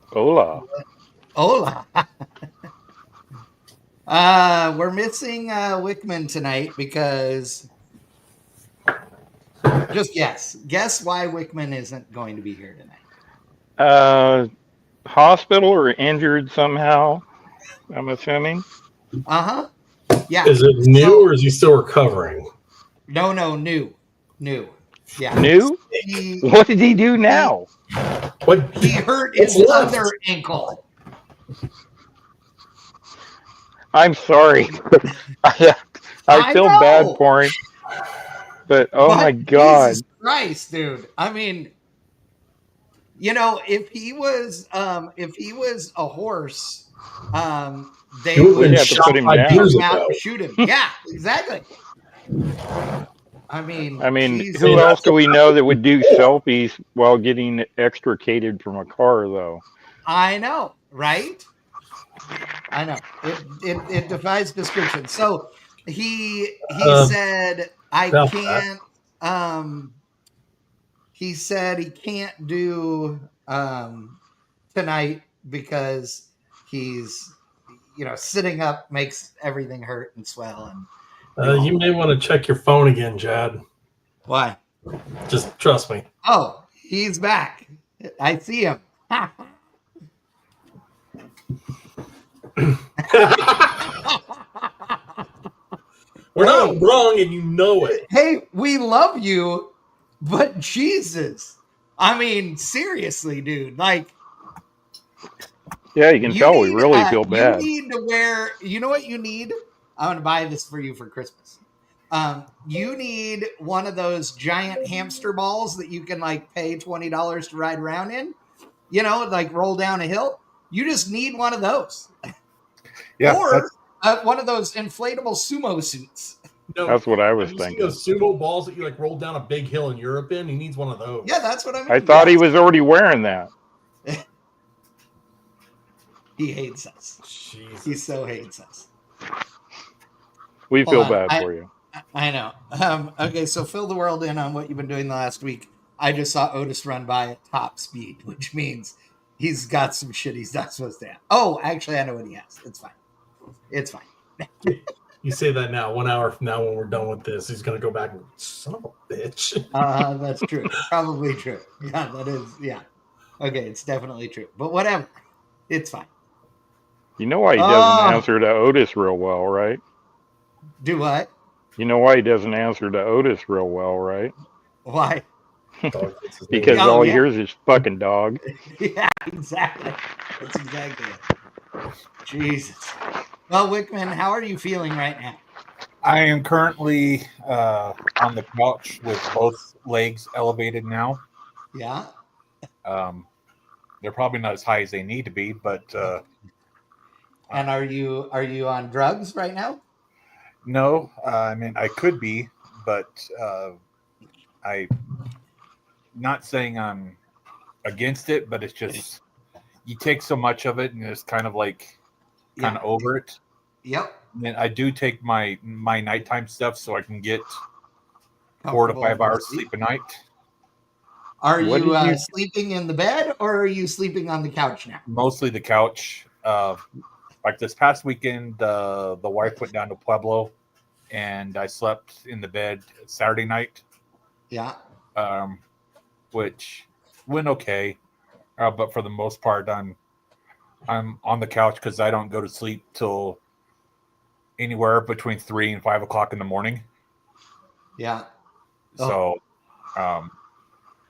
Hola. Hola. We're missing Wickman tonight because just guess why Wickman isn't going to be here tonight. Hospital or injured somehow, I'm assuming. Uh-huh. Yeah. Is it new or is he still recovering? No, new. Yeah. New? What did he do now? He hurt his other ankle. I'm sorry. I feel bad for him. But my God. Jesus Christ, dude. I mean, you know, if he was a horse, they would have to put him down. Shoot him. Yeah, exactly. I mean, who else do we know that would do selfies while getting extricated from a car, though? I know, right? I know. It defies description. So he said, I can't. He said he can't do tonight because he's, sitting up makes everything hurt and swell. And you may want to check your phone again, Jad. Why? Just trust me. Oh, he's back. I see him. We're not wrong, and you know it. Hey, we love you, but Jesus. I mean, seriously, dude. Like, yeah, you can tell we really feel bad. You need to wear, you know what you need? I'm going to buy this for you for Christmas. You need one of those giant hamster balls that you can like pay $20 to ride around in, like roll down a hill. You just need one of those. Yeah. Or one of those inflatable sumo suits. No, that's what I was thinking. Those sumo balls that you like roll down a big hill in Europe in? He needs one of those. Yeah, that's what I mean. I thought he was already wearing that. He hates us. Jesus. He so hates us. We feel bad for you. I know. Okay, so fill the world in on what you've been doing the last week. I just saw Otis run by at top speed, which means he's got some shit he's not supposed to have. Oh, actually, I know what he has. It's fine. It's fine. You say that now. 1 hour from now, when we're done with this, he's gonna go back and son of a bitch. That's true. Probably true. Yeah, that is. Yeah. Okay, it's definitely true. But whatever. It's fine. You know why he doesn't answer to Otis real well, right? Do what? You know why he doesn't answer to Otis real well, right? Why? Because Oh, all he yeah. hears is fucking dog. Yeah, exactly. That's exactly it. Jesus. Well, Wickman, how are you feeling right now? I am currently on the couch with both legs elevated now. Yeah. They're probably not as high as they need to be, but And are you on drugs right now? no. I mean, I could be, but I not saying I'm against it, but it's just you take so much of it, and it's kind of like kind of over it. Yep. And I do take my nighttime stuff so I can get 4 to 5 hours sleep a night. Are you sleeping in the bed or are you sleeping on the couch now? Mostly the couch. Like this past weekend, the wife went down to Pueblo, and I slept in the bed Saturday night. Yeah. Which went okay, but for the most part, I'm on the couch because I don't go to sleep till anywhere between 3 and 5 o'clock in the morning. Yeah. So,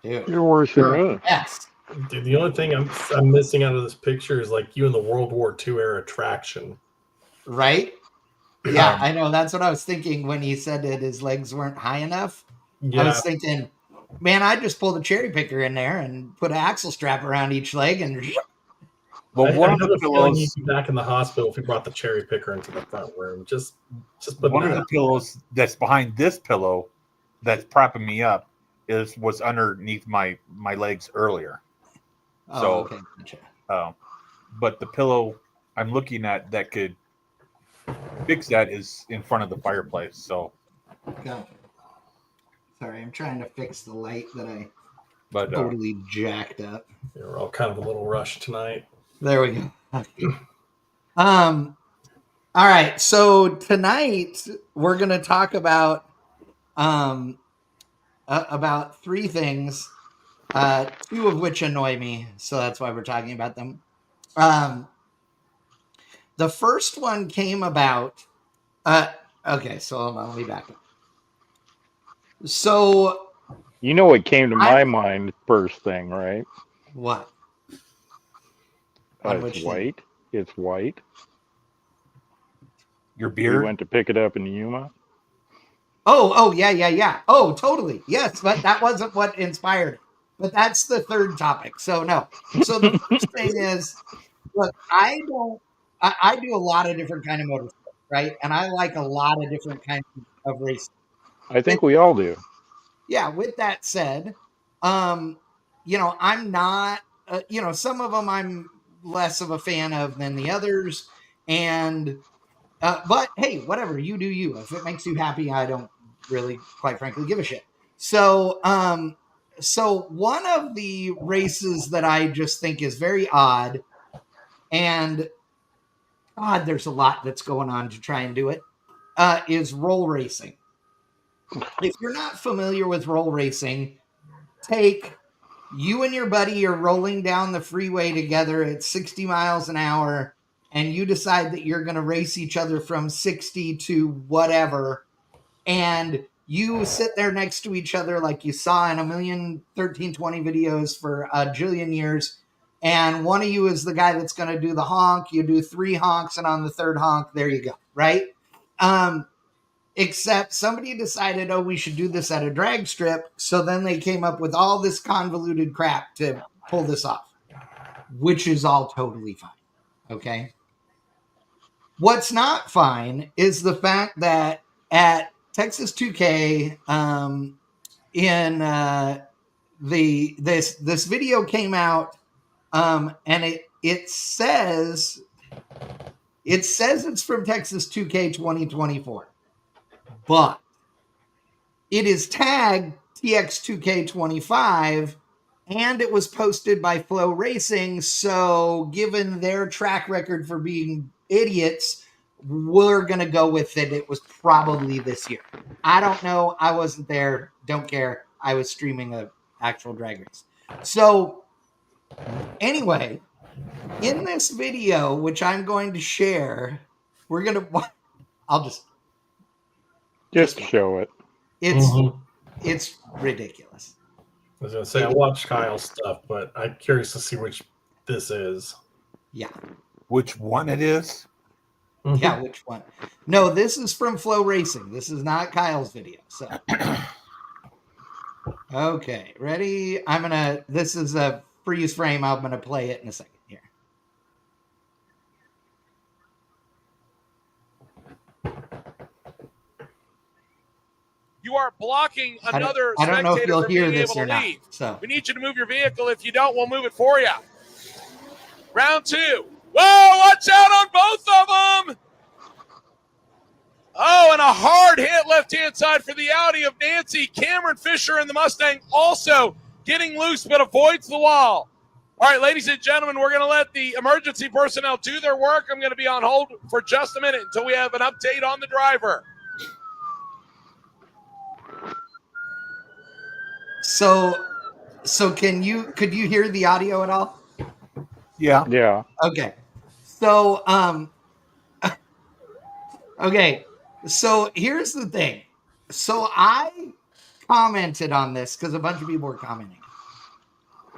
dude, you're worse than me. Yes. Dude, the only thing I'm missing out of this picture is like you in the World War II era traction. Right? Yeah, I know. That's what I was thinking when he said that his legs weren't high enough. Yeah. I was thinking, man, I just pulled a cherry picker in there and put an axle strap around each leg and. Well, one of the pillows you'd be back in the hospital if you brought the cherry picker into the front room. Just put one of the pillows that's behind this pillow that's propping me up was underneath my legs earlier. Oh, so, okay. Gotcha. But the pillow I'm looking at that could fix that is in front of the fireplace. So, gotcha. Sorry, I'm trying to fix the light that I totally jacked up. Yeah, we're all kind of a little rushed tonight. There we go. Okay. All right. So tonight we're going to talk about three things, two of which annoy me. So that's why we're talking about them. The first one came about. Okay. So hold on, let me back up. So you know what came to my mind first thing, right? What? It's white. It's white. Your beard? We went to pick it up in Yuma. Oh, yeah. Oh, totally. Yes, but that wasn't what inspired it. But that's the third topic. So no. So the first thing is, look, I do a lot of different kind of motorsports, right? And I like a lot of different kinds of racing. I think we all do. Yeah. With that said, I'm not, some of them I'm less of a fan of than the others. And, but hey, whatever, you do you. If it makes you happy, I don't really, quite frankly, give a shit. So, so one of the races that I just think is very odd, and God, there's a lot that's going on to try and do it, is roll racing. If you're not familiar with roll racing, take you and your buddy are rolling down the freeway together at 60 miles an hour, and you decide that you're going to race each other from 60 to whatever, and you sit there next to each other like you saw in 1,013,20 videos for a jillion years, and one of you is the guy that's going to do the honk. You do 3 honks, and on the third honk, there you go, right? Except somebody decided, we should do this at a drag strip. So then they came up with all this convoluted crap to pull this off, which is all totally fine. Okay. What's not fine is the fact that at Texas 2K, this video came out, and it says it's from Texas 2K 2024. But it is tagged TX2K 25, and it was posted by Flow Racing. So, given their track record for being idiots, we're going to go with it. It was probably this year. I don't know. I wasn't there. Don't care. I was streaming an actual drag race. So, anyway, in this video, which I'm going to share, we're going to, I'll just show it. It's ridiculous. I was going to say, I watched Kyle's stuff, but I'm curious to see which this is. Yeah. Which one it is? Yeah, which one? No, this is from Flow Racing. This is not Kyle's video. So, okay, ready? This is a freeze frame. I'm going to play it in a second here. You are blocking another I don't know if you'll spectator hear from being this able or to not. leave. So, we need you to move your vehicle. If you don't, we'll move it for you. Round 2. Whoa, watch out on both of them. Oh, and a hard hit left-hand side for the Audi of Nancy. Cameron Fisher in the Mustang also getting loose but avoids the wall. All right, ladies and gentlemen, we're going to let the emergency personnel do their work. I'm going to be on hold for just a minute until we have an update on the driver. So could you hear the audio at all? Yeah. Yeah. Okay. So, okay. So here's the thing. So I commented on this because a bunch of people were commenting.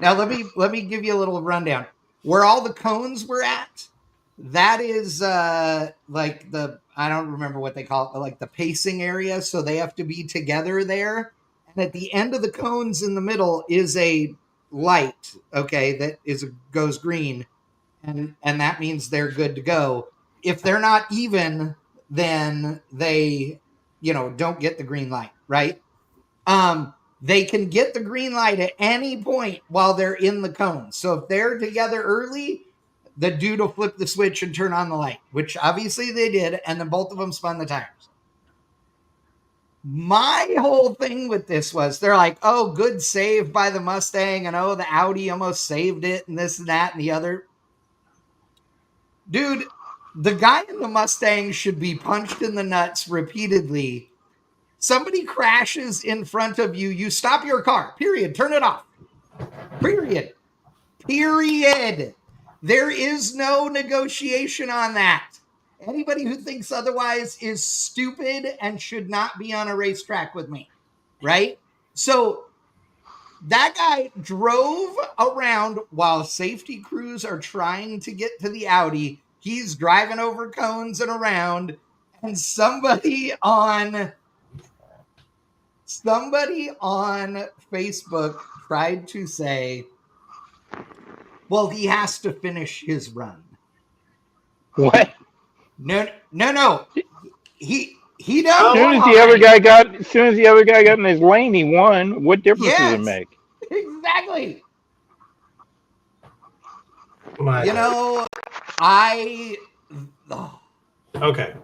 Now let me give you a little rundown. Where all the cones were at, that is like I don't remember what they call it, but like the pacing area. So they have to be together there. And at the end of the cones in the middle is a light, okay, that goes green. And that means they're good to go. If they're not even, then they, don't get the green light, right? They can get the green light at any point while they're in the cone. So if they're together early, the dude will flip the switch and turn on the light, which obviously they did, and then both of them spun the tires. My whole thing with this was they're like, oh, good save by the Mustang, and oh, the Audi almost saved it, and this and that and the other. Dude, the guy in the Mustang should be punched in the nuts repeatedly. Somebody crashes in front of you, you stop your car, period, turn it off. Period. There is no negotiation on that. Anybody who thinks otherwise is stupid and should not be on a racetrack with me, right? So that guy drove around while safety crews are trying to get to the Audi. He's driving over cones and around, and somebody on Facebook tried to say, well, he has to finish his run. What? No. He does. As soon as the other guy got in his lane, he won. What difference does it make? Exactly. Okay.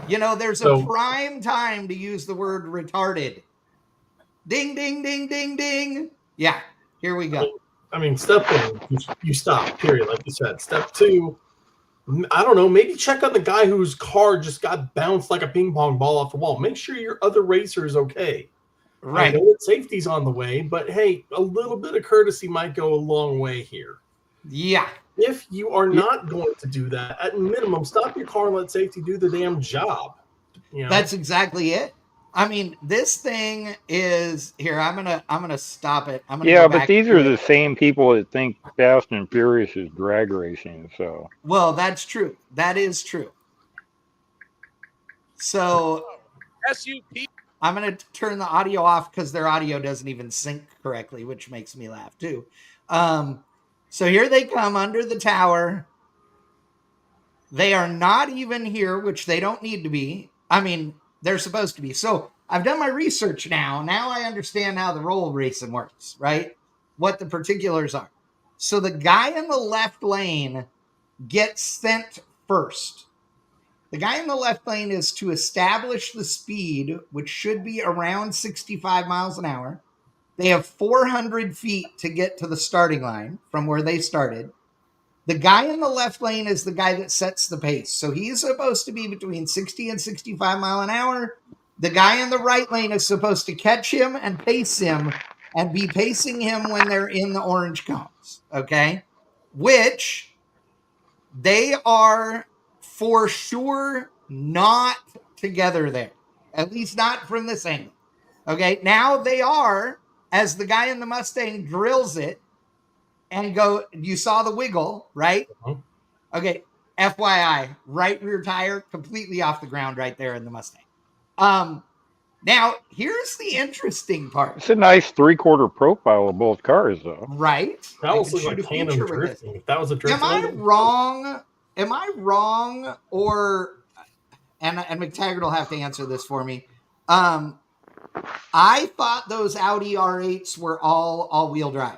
There's a prime time to use the word retarded. Ding, ding, ding, ding, ding. Yeah, here we go. I mean, step 1, you stop, period, like you said. Step 2, I don't know, maybe check on the guy whose car just got bounced like a ping pong ball off the wall. Make sure your other racer is okay. Right. I know that safety's on the way, but hey, a little bit of courtesy might go a long way here. Yeah. If you are not going to do that, at minimum, stop your car and let safety do the damn job. That's exactly it. I mean, this thing is here. I'm gonna stop it. But these are the same people that think Fast and Furious is drag racing. So well, that's true. That is true. So SUP. I'm gonna turn the audio off because their audio doesn't even sync correctly, which makes me laugh too. So here they come under the tower. They are not even here, which they don't need to be. I mean, they're supposed to be. So I've done my research now. Now I understand how the roll racing works, right? What the particulars are. So the guy in the left lane gets sent first. The guy in the left lane is to establish the speed, which should be around 65 miles an hour. They have 400 feet to get to the starting line from where they started. The guy in the left lane is the guy that sets the pace. So he's supposed to be between 60 and 65 mile an hour. The guy in the right lane is supposed to catch him and pace him and be pacing him when they're in the orange cones. Okay. Which they are for sure not together there, at least not from this angle. Okay. Now they are, as the guy in the Mustang drills it, and go, you saw the wiggle, right? Uh-huh. Okay, FYI, right rear tire completely off the ground right there in the Mustang. Now, here's the interesting part. It's a nice 3/4 profile of both cars, though. Right? That almost looks like tandem drifting. If that was a drift, Am I wrong? Am I wrong? Or and McTaggart will have to answer this for me. I thought those Audi R8s were all wheel drive.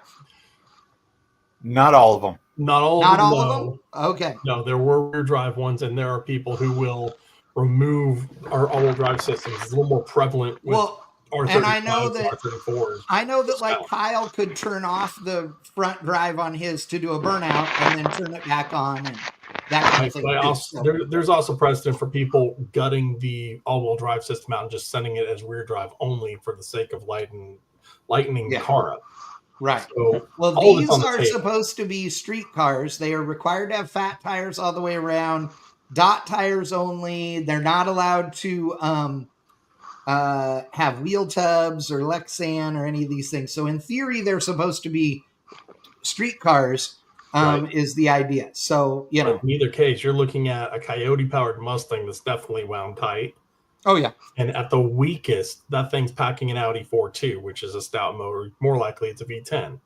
Not all of them. Not all of them. Okay. No, there were rear drive ones, and there are people who will remove our all-wheel drive systems. It's a little more prevalent with R35, and I know that R34s. like Kyle could turn off the front drive on his to do a burnout and then turn it back on and that kind of thing. There's also precedent for people gutting the all-wheel drive system out and just sending it as rear drive only for the sake of lightening the car up. Right. So well, these are supposed to be street cars. They are required to have fat tires all the way around, dot tires only. They're not allowed to have wheel tubs or Lexan or any of these things. So in theory, they're supposed to be street cars, right, is the idea. So, you know. In either case, you're looking at a Coyote-powered Mustang that's definitely wound tight. Oh, yeah. And at the weakest, that thing's packing an Audi 4.2, which is a stout motor. More likely, it's a V10.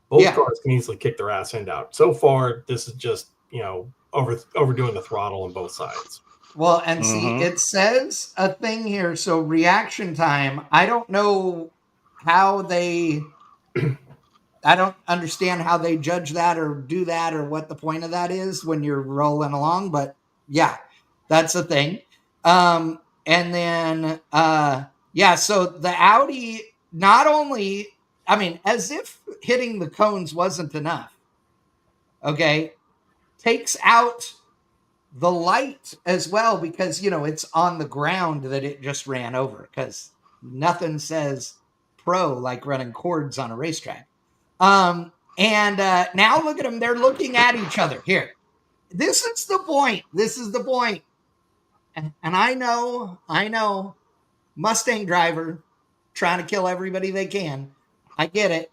Both cars can easily kick their ass end out. So far, this is just, overdoing the throttle on both sides. Well, and see, it says a thing here. So reaction time, I don't know how they... I don't understand how they judge that or do that or what the point of that is when you're rolling along. But, yeah, that's a thing. And then, so the Audi not only, as if hitting the cones wasn't enough, okay, takes out the light as well because, it's on the ground that it just ran over because nothing says pro like running cords on a racetrack. Now look at them. They're looking at each other here. This is the point. And I know, Mustang driver trying to kill everybody they can. I get it.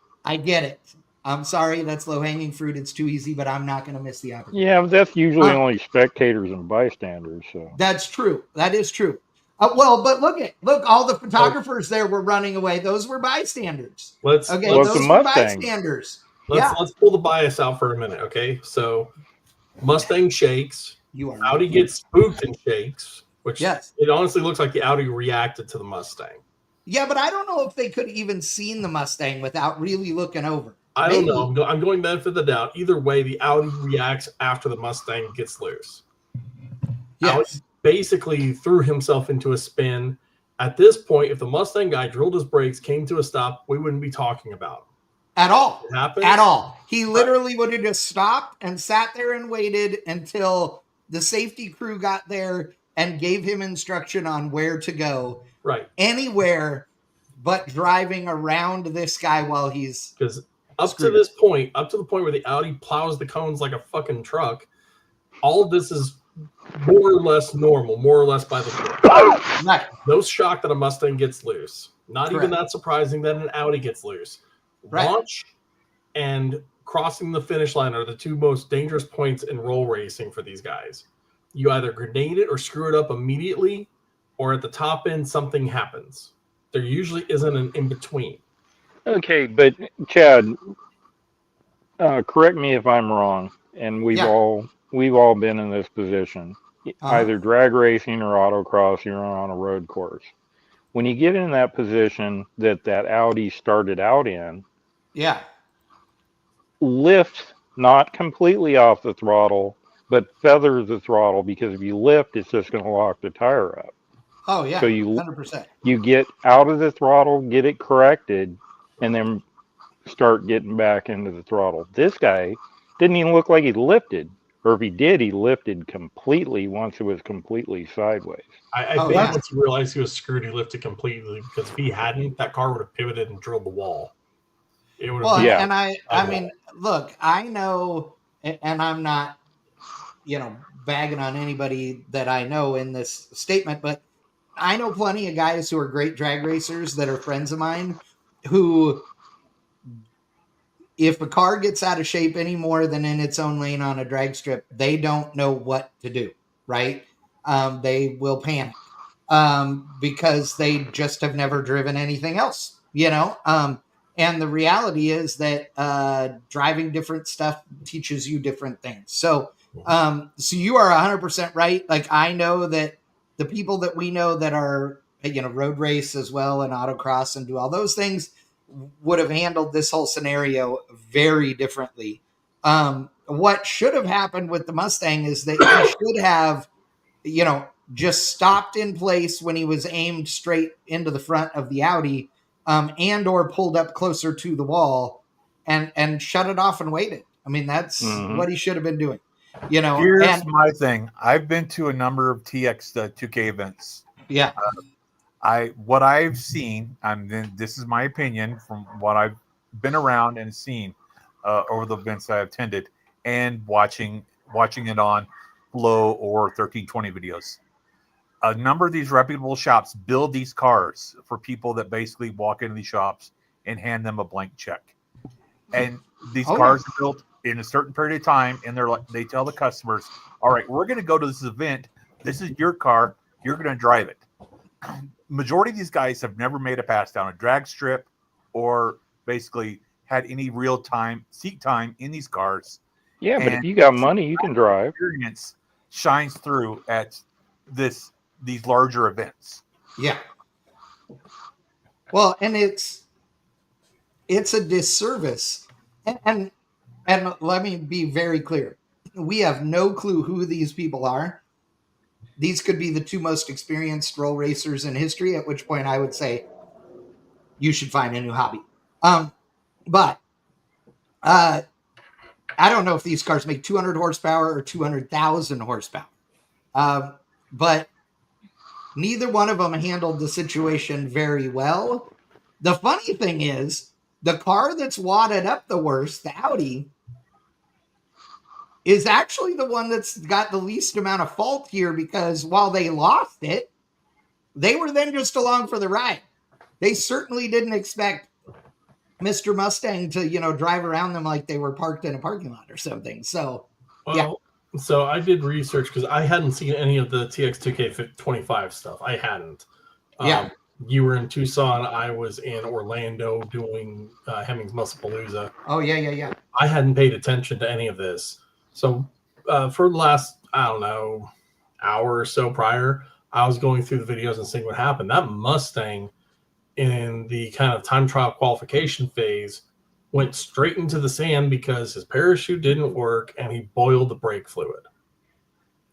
I'm sorry, that's low-hanging fruit. It's too easy, but I'm not going to miss the opportunity. Yeah, but that's usually only spectators and bystanders. So that's true. That is true. But look, all the photographers there were running away. Those were bystanders. Those were bystanders. Let's pull the bias out for a minute, okay? So Mustang shakes. Audi gets spooked and shakes, which it honestly looks like the Audi reacted to the Mustang. Yeah, but I don't know if they could even seen the Mustang without really looking over. I don't know. I'm going benefit of the doubt. Either way, the Audi reacts after the Mustang gets loose. Yes. Audi basically threw himself into a spin. At this point, if the Mustang guy drilled his brakes, came to a stop, we wouldn't be talking about it. At all. It happens. At all. He literally would have just stopped and sat there and waited until the safety crew got there and gave him instruction on where to go. Right. Anywhere but driving around this guy while he's... Because up to the point where the Audi plows the cones like a fucking truck, all of this is more or less normal, more or less by the book. Right. No shock that a Mustang gets loose. Not even that surprising that an Audi gets loose. Right. Launch and crossing the finish line are the two most dangerous points in roll racing for these guys. You either grenade it or screw it up immediately, or at the top end, something happens. There usually isn't an in-between. Okay, but Chad, correct me if I'm wrong, and we've all been in this position, either drag racing or autocross, or on a road course. When you get in that position that Audi started out in, lift not completely off the throttle, but feather the throttle, because if you lift, it's just going to lock the tire up. Oh, yeah, so you 100%. You get out of the throttle, get it corrected, and then start getting back into the throttle. This guy didn't even look like he lifted, or if he did, he lifted completely once it was completely sideways. I think once he realized he was screwed, he lifted completely, because if he hadn't, that car would have pivoted and drilled the wall. It would have and I mean, look, I know, and I'm not, bagging on anybody that I know in this statement, but I know plenty of guys who are great drag racers that are friends of mine who, if a car gets out of shape any more than in its own lane on a drag strip, they don't know what to do, right? They will panic because they just have never driven anything else, and the reality is that driving different stuff teaches you different things. So you are 100% right. Like, I know that the people that we know that are, road race as well and autocross and do all those things would have handled this whole scenario very differently. What should have happened with the Mustang is that he should have, just stopped in place when he was aimed straight into the front of the Audi, and or pulled up closer to the wall and shut it off and waited. I mean, that's what he should have been doing. Here's my thing. I've been to a number of TX2K events. Yeah. What I've seen, and this is my opinion from what I've been around and seen over the events I've attended, and watching it on Flow or 1320 videos. A number of these reputable shops build these cars for people that basically walk into these shops and hand them a blank check. And these cars are built in a certain period of time, and they tell the customers, all right, we're going to go to this event. This is your car. You're going to drive it. Majority of these guys have never made a pass down a drag strip or basically had any real time seat time in these cars. Yeah, but if you got money, you can drive. Experience shines through at these larger events. Yeah. Well, and it's a disservice. And let me be very clear. We have no clue who these people are. These could be the two most experienced roll racers in history, at which point I would say you should find a new hobby. But I don't know if these cars make 200 horsepower or 200,000 horsepower. But neither one of them handled the situation very well. The funny thing is, the car that's wadded up the worst, the Audi, is actually the one that's got the least amount of fault here, because while they lost it, they were then just along for the ride. They certainly didn't expect Mr. Mustang to, drive around them like they were parked in a parking lot or something. So, So I did research because I hadn't seen any of the TX2K 25 stuff. I hadn't. You were in Tucson. I was in Orlando doing Hemmings Musclepalooza. Oh, yeah. I hadn't paid attention to any of this. So for the last, hour or so prior, I was going through the videos and seeing what happened. That Mustang in the kind of time trial qualification phase went straight into the sand because his parachute didn't work and he boiled the brake fluid.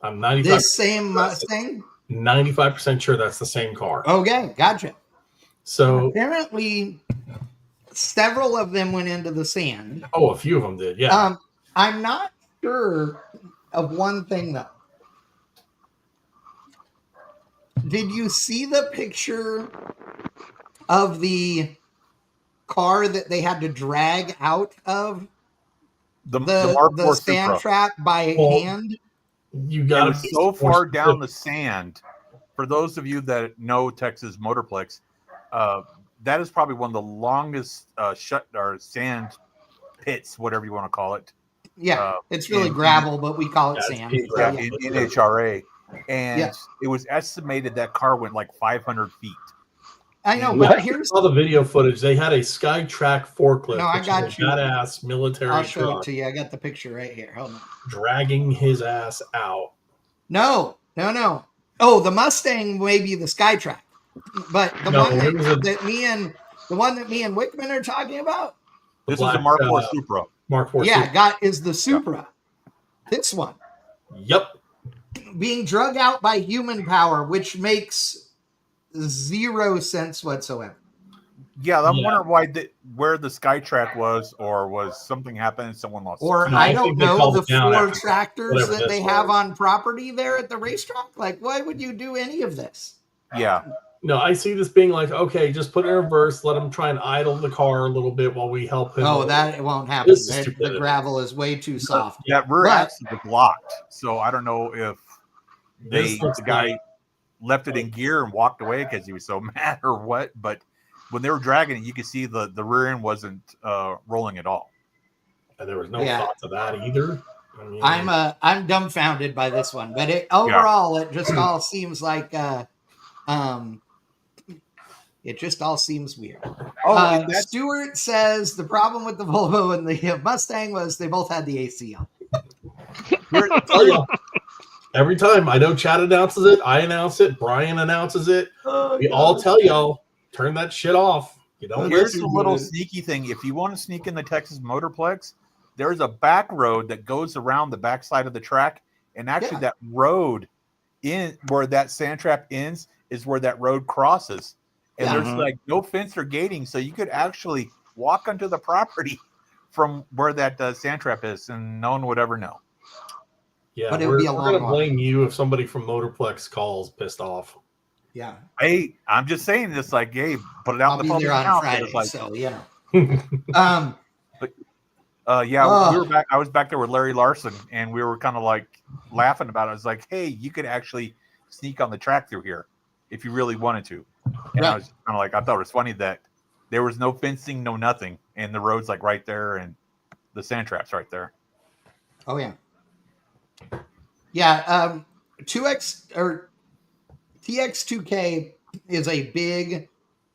I'm 95%. This same Mustang? 95% sure that's the same car. Okay, gotcha. So apparently several of them went into the sand. Oh, a few of them did, yeah. I'm not sure of one thing, though. Did you see the picture of the car that they had to drag out of the sand trap by hand? You got it so far down the sand. For those of you that know Texas Motorplex, that is probably one of the longest sand pits, whatever you want to call it. Yeah, it's really gravel, but we call it sand. Yeah, in NHRA. And it was estimated that car went like 500 feet. I know, but here's all the video footage. They had a Skytrack forklift. No, I got you. Badass military. I'll show it to you. I got the picture right here. Hold on. Dragging his ass out. No. Oh, the Mustang may be the Skytrack, but the one that me and Wickman are talking about. This is a Mark IV Supra. Mark IV. Yeah, is the Supra. Yeah. This one. Yep. Being drug out by human power, which makes zero sense whatsoever. Yeah, I'm wondering why where the SkyTrack was, or was something happened and someone lost. Or No, I I don't think they know, called the it down 4 after tractors whatever that they this have was. on property there at the racetrack. Like, why would you do any of this? Yeah. No, I see this being like, okay, just put it in reverse, let him try and idle the car a little bit while we help him. Oh, that won't happen. This is The stupidity. gravel is way too soft. That rear But- axle was locked, so I don't know if This looks the guy like- left it in gear and walked away because he was so mad or what. But when they were dragging it, you could see the rear end wasn't rolling at all. And there was no thought to that either. I mean, I'm dumbfounded by this one, but overall it just all seems like it just all seems weird. Oh, Stuart says the problem with the Volvo and the Mustang was they both had the AC on. Every time I know Chad announces it, I announce it, Brian announces it. We all tell y'all, turn that shit off. You don't Here's listen the to little it. sneaky thing. If you want to sneak in the Texas Motorplex, there's a back road that goes around the backside of the track. And actually that road in where that sand trap ends is where that road crosses. And there's like no fence or gating. So you could actually walk onto the property from where that sand trap is, and no one would ever know. Yeah, But it would be a we're long gonna walk. blame you if somebody from Motorplex calls pissed off. Yeah. Hey, I'm just saying this, like, hey, put it out I'll in be the there public on now. Friday, Like, so you know. we were back. I was back there with Larry Larson, and we were kind of like laughing about it. I was like, hey, you could actually sneak on the track through here if you really wanted to. And I was kind of like, I thought it was funny that there was no fencing, no nothing, and the road's like right there, and the sand trap's right there. Oh yeah. Yeah, 2X or TX2K is a big,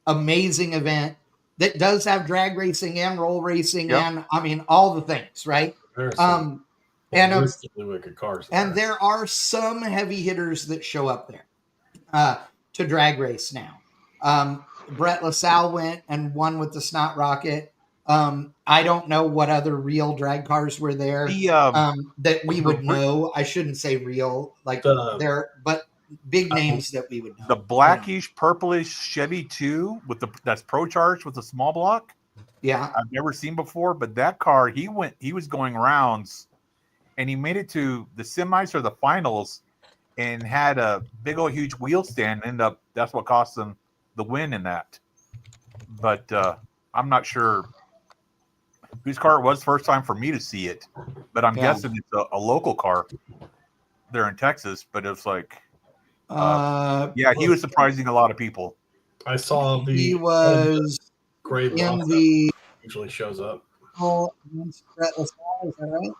amazing event that does have drag racing and roll racing and I mean all the things, right? There's some and realistically wicked cars. and there are some heavy hitters that show up there to drag race now. Brett LaSalle went and won with the Snot Rocket. I don't know what other real drag cars were there that we would know. I shouldn't say real, like there, but big names that we would know. The blackish, purplish Chevy 2 with that's Pro Charged with a small block. Yeah, I've never seen before, but that car, he was going rounds, and he made it to the semis or the finals, and had a big old huge wheel stand. That's what cost him the win in that. But I'm not sure whose car it was. First time for me to see it, but I'm guessing it's a local car there in Texas. But it was like, he was surprising a lot of people. I saw he was great in the usually shows up. Brett LaSalle, is that right?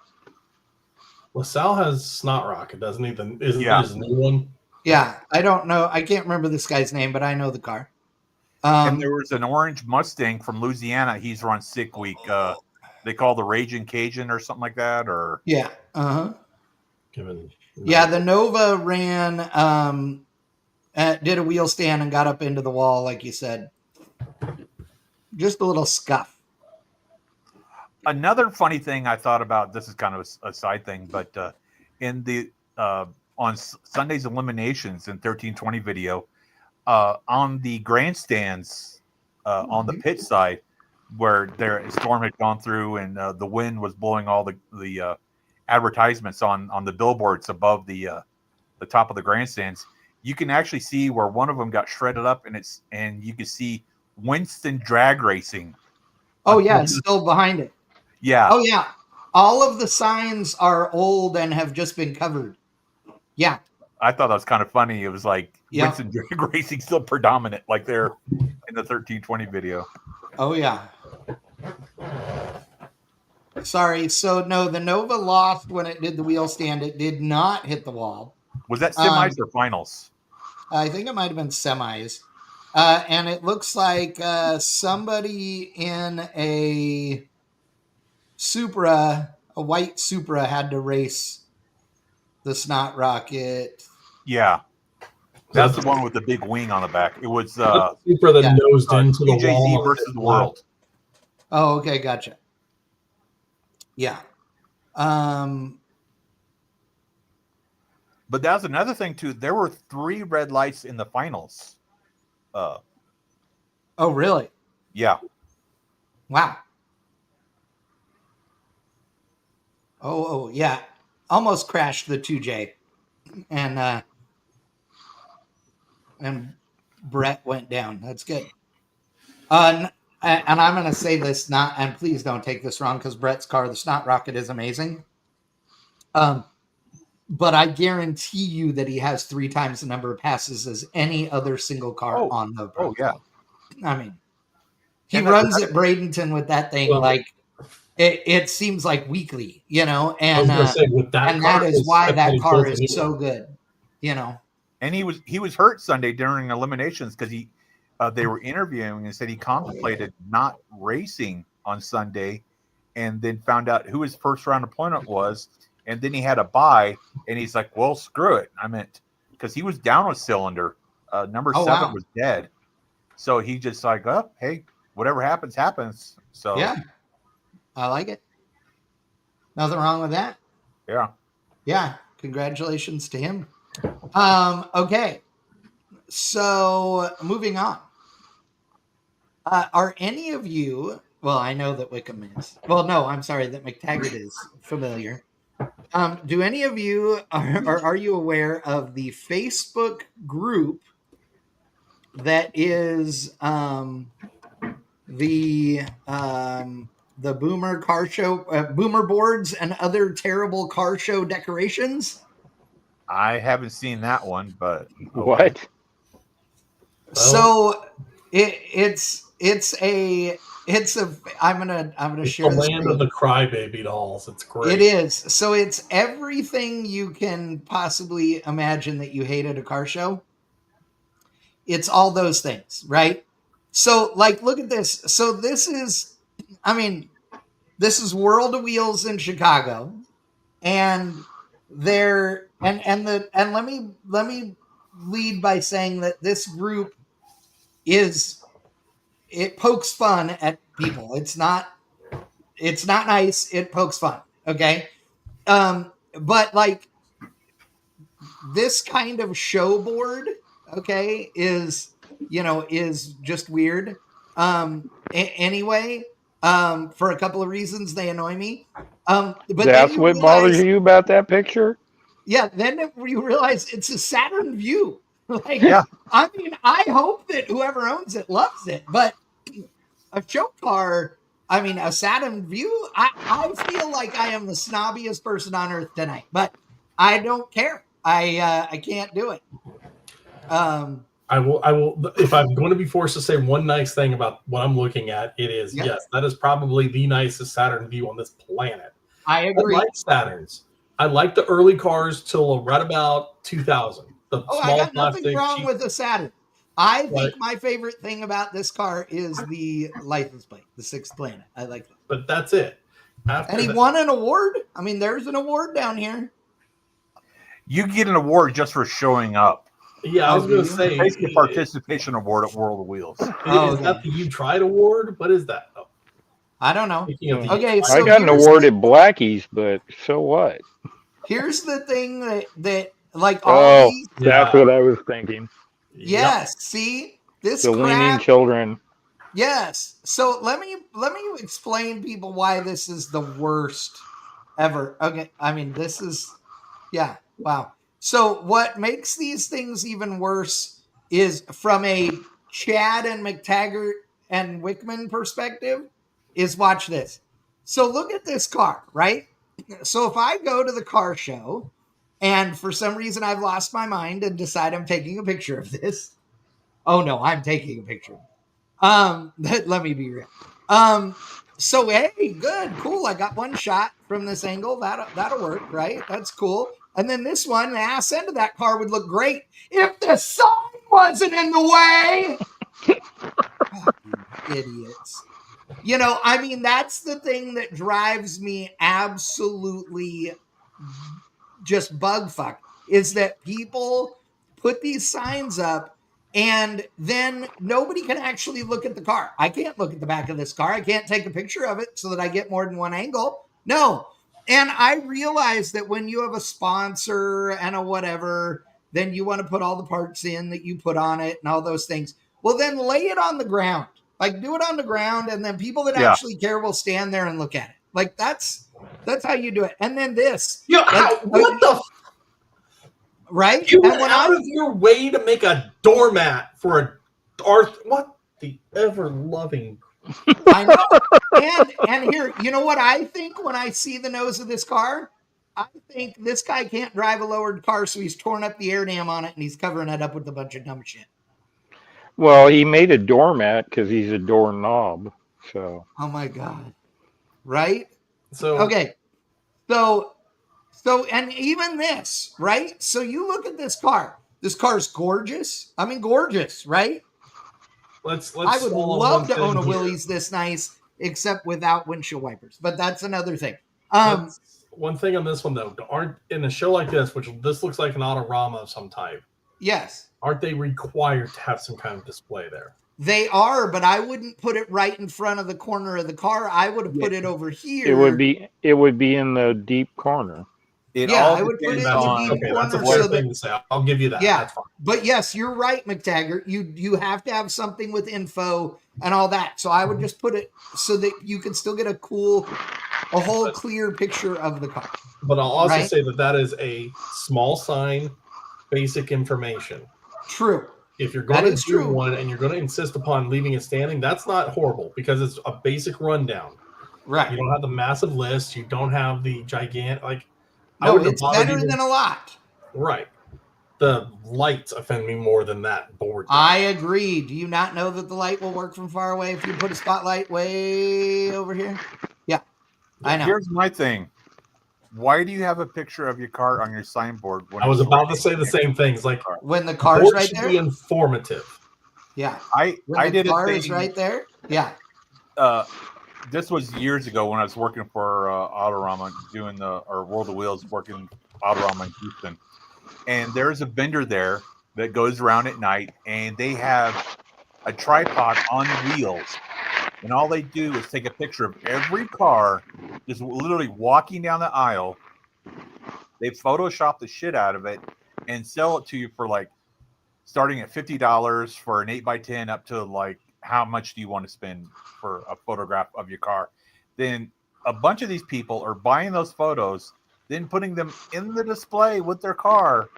LaSalle has Snot Rocket, doesn't he? Isn't there's a new one? Yeah, I don't know. I can't remember this guy's name, but I know the car. And there was an orange Mustang from Louisiana. He's run Sick Week. They call the Raging Cajun or something like that. Or the Nova ran, did a wheel stand and got up into the wall, like you said. Just a little scuff. Another funny thing I thought about, this is kind of a side thing, but in the on Sunday's eliminations in 1320 video, on the grandstands on the pit side, where a storm had gone through and the wind was blowing all the advertisements on the billboards above the top of the grandstands, you can actually see where one of them got shredded up, and you can see Winston Drag Racing. Oh yeah, it's still behind it. Yeah. Oh yeah. All of the signs are old and have just been covered. Yeah. I thought that was kind of funny. It was like Winston Drag Racing still predominant, like they're in the 1320 video. Oh yeah. Sorry. So no, the Nova lost when it did the wheel stand. It did not hit the wall. Was that semis or finals? I think it might have been semis. And it looks like somebody in a Supra, a white Supra, had to race the Snot Rocket. Yeah. That's the one with the big wing on the back. It was Supra that nosed into the TJZ wall versus the World. Oh, okay, gotcha. Yeah. But that was another thing too. There were 3 red lights in the finals. Oh, really? Yeah. Wow. Oh, yeah. Almost crashed the 2J. And Brett went down. That's good. And I'm going to say this, and please don't take this wrong, because Brett's car, the Snot Rocket, is amazing. But I guarantee you that he has 3 times the number of passes as any other single car on the Pro. Oh, yeah. I mean, he runs at Bradenton with that thing like it seems like weekly, and I was going to say, with that and car, that is why that car is anyway. so good, And he was hurt Sunday during eliminations because they were interviewing and said he contemplated not racing on Sunday, and then found out who his first round opponent was, and then he had a bye, and he's like, "Well, screw it." I meant because he was down a cylinder, number 7 was dead, so he just like, "Oh, hey, whatever happens, happens." So yeah, I like it. Nothing wrong with that. Yeah. Congratulations to him. Okay. So moving on. Are any of you? Well, I know that Wickham is. Well, no, I'm sorry that McTaggart is familiar. Do any of you are you aware of the Facebook group that is the Boomer car show, Boomer boards and other terrible car show decorations? I haven't seen that one, but okay. What? So it's a I'm gonna share the this land of the crybaby dolls. It's great. It is. So it's everything you can possibly imagine that you hate at a car show. It's all those things, right? So like, look at this. So this is World of Wheels in Chicago, and let me lead by saying that this group it pokes fun at people. It's not nice. It pokes fun. Okay. But like this kind of show board, okay, is just weird. Anyway, for a couple of reasons, they annoy me. But that's what bothers you about that picture? Yeah. Then you realize it's a Saturn View. Like, yeah. I mean, I hope that whoever owns it loves it, but a show car, I mean, a Saturn View, I feel like I am the snobbiest person on earth tonight, but I don't care. I can't do it. I will. If I'm going to be forced to say one nice thing about what I'm looking at, it is yes, that is probably the nicest Saturn View on this planet. I agree. I like Saturns. I like the early cars till right about 2000. The small I got nothing wrong with the Saturn. I think my favorite thing about this car is the license plate, the 6th planet. I like that. But that's it. And he won an award. I mean, there's an award down here. You get an award just for showing up. Yeah, I was going to say. Basically, a participation award at World of Wheels. Is that the You Tried award? What is that? Oh. I don't know. Okay, so I got an award at Blackie's, but so what? Here's the thing that like all these, that's what I was thinking. Yes, see this the leaning children. Yes. So let me explain people why this is the worst ever. Okay, I mean this is wow. So what makes these things even worse is from a Chad and McTaggart and Wickman perspective is watch this. So look at this car, right? So if I go to the car show and for some reason I've lost my mind and decide I'm taking a picture of this. Oh no, I'm taking a picture. Let me be real. So hey, good, cool. I got one shot from this angle. That'll work, right? That's cool. And then this one, the ass end of that car would look great if the sign wasn't in the way. Oh, you idiots. I mean, that's the thing that drives me absolutely just bug fuck is that people put these signs up and then nobody can actually look at the car. I can't look at the back of this car. I can't take a picture of it so that I get more than one angle. No. And I realize that when you have a sponsor and a whatever, then you want to put all the parts in that you put on it and all those things. Well, then lay it on the ground. Like, do it on the ground, and then people that actually care will stand there and look at it. Like, that's how you do it. And then this. Yeah, like, what the? Right? You And went when out of your way to make a doormat for a Darth. What the ever loving? I know. And here, you know what I think when I see the nose of this car? I think this guy can't drive a lowered car, so he's torn up the air dam on it and he's covering it up with a bunch of dumb shit. Well, he made a doormat because he's a doorknob. So. Oh my god! Right? So okay. So, and even this, right? So you look at this car. This car's gorgeous. I mean, gorgeous, right? Let's I would love to own a here. Willys this nice, except without windshield wipers. But that's another thing. One thing on this one though, aren't in a show like this, which this looks like an Autorama of some type. Yes. Aren't they required to have some kind of display there? They are, but I wouldn't put it right in front of the corner of the car. I would have put it over here. It would be in the deep corner. I would put it in the deep corner. That's a fair thing to say. I'll give you that. Yeah, that's fine. But yes, you're right, McTaggart. You have to have something with info and all that. So I would just put it so that you can still get a whole clear picture of the car. But I'll also say that is a small sign, basic information. True. If you're going to do one and you're going to insist upon leaving it standing, that's not horrible because it's a basic rundown. Right. You don't have the massive list. You don't have the gigantic, like. No, it's better than a lot. Right. The lights offend me more than that board. I agree. Do you not know that the light will work from far away if you put a spotlight way over here? Yeah, I know. Here's my thing. Why do you have a picture of your car on your signboard? I was about to say the same things. Like when the car's right there, be informative. Yeah, I did the car a thing, is right there. Yeah. This was years ago when I was working for Autorama, doing World of Wheels, working Autorama in Houston, and there's a vendor there that goes around at night, and they have a tripod on wheels, and all they do is take a picture of every car, just literally walking down the aisle. They Photoshop the shit out of it and sell it to you for like starting at $50 for an 8x10 up to like how much do you want to spend for a photograph of your car. Then a bunch of these people are buying those photos, then putting them in the display with their car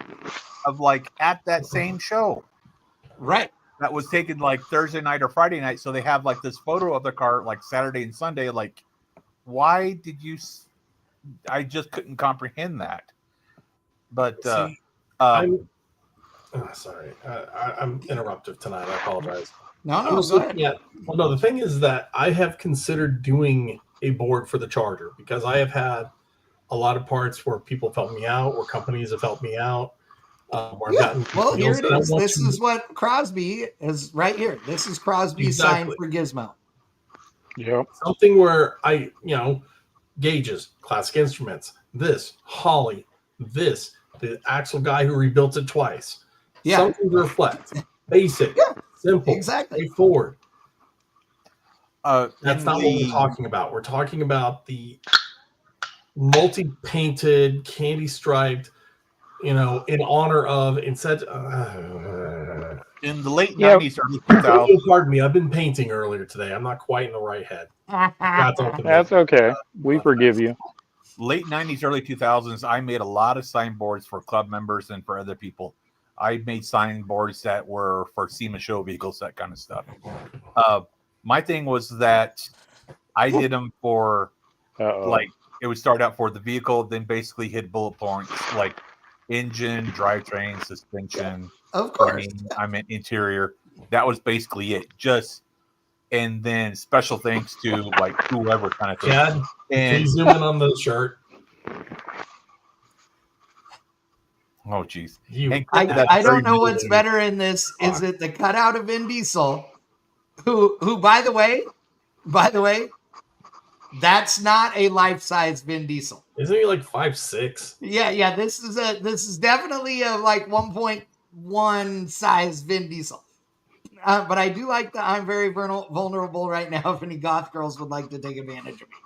of like at that same show. Right. That was taken like Thursday night or Friday night. So they have like this photo of their car like Saturday and Sunday. Like, why did you? I just couldn't comprehend that. But I'm sorry, I'm interruptive tonight. I apologize. No, go ahead. Well, no, the thing is that I have considered doing a board for the Charger because I have had a lot of parts where people have helped me out, where companies have helped me out. Where I've gotten well, here it is. This is what Crosby is right here. This is Crosby's sign for Gizmo. Yep. Something where gauges, classic instruments, this, Holly, this, the Axle guy who rebuilt it twice. Yeah. Something to reflect. Basic. Yeah. Simple. Exactly. Straightforward. That's not what we're talking about. We're talking about the multi-painted, candy-striped, in honor of instead. In the late 90s, early 2000s. Pardon me, I've been painting earlier today. I'm not quite in the right head. That's okay. We forgive you. Late 90s, early 2000s, I made a lot of signboards for club members and for other people. I made signboards that were for SEMA show vehicles, that kind of stuff. My thing was that I did them for, like, it would start out for the vehicle, then basically hit bullet points, like engine, drivetrain, suspension. Of course. I meant interior. That was basically it. And then special thanks to, like, whoever kind of thing. Chad, please zoom in on the shirt. Oh, geez. I don't know what's better in this. Is it the cutout of Vin Diesel, who by the way, that's not a life-size Vin Diesel. Isn't he like 5'6"? Yeah. This is definitely a like 1.1 size Vin Diesel. But I do like that I'm very vulnerable right now. If any goth girls would like to take advantage of me,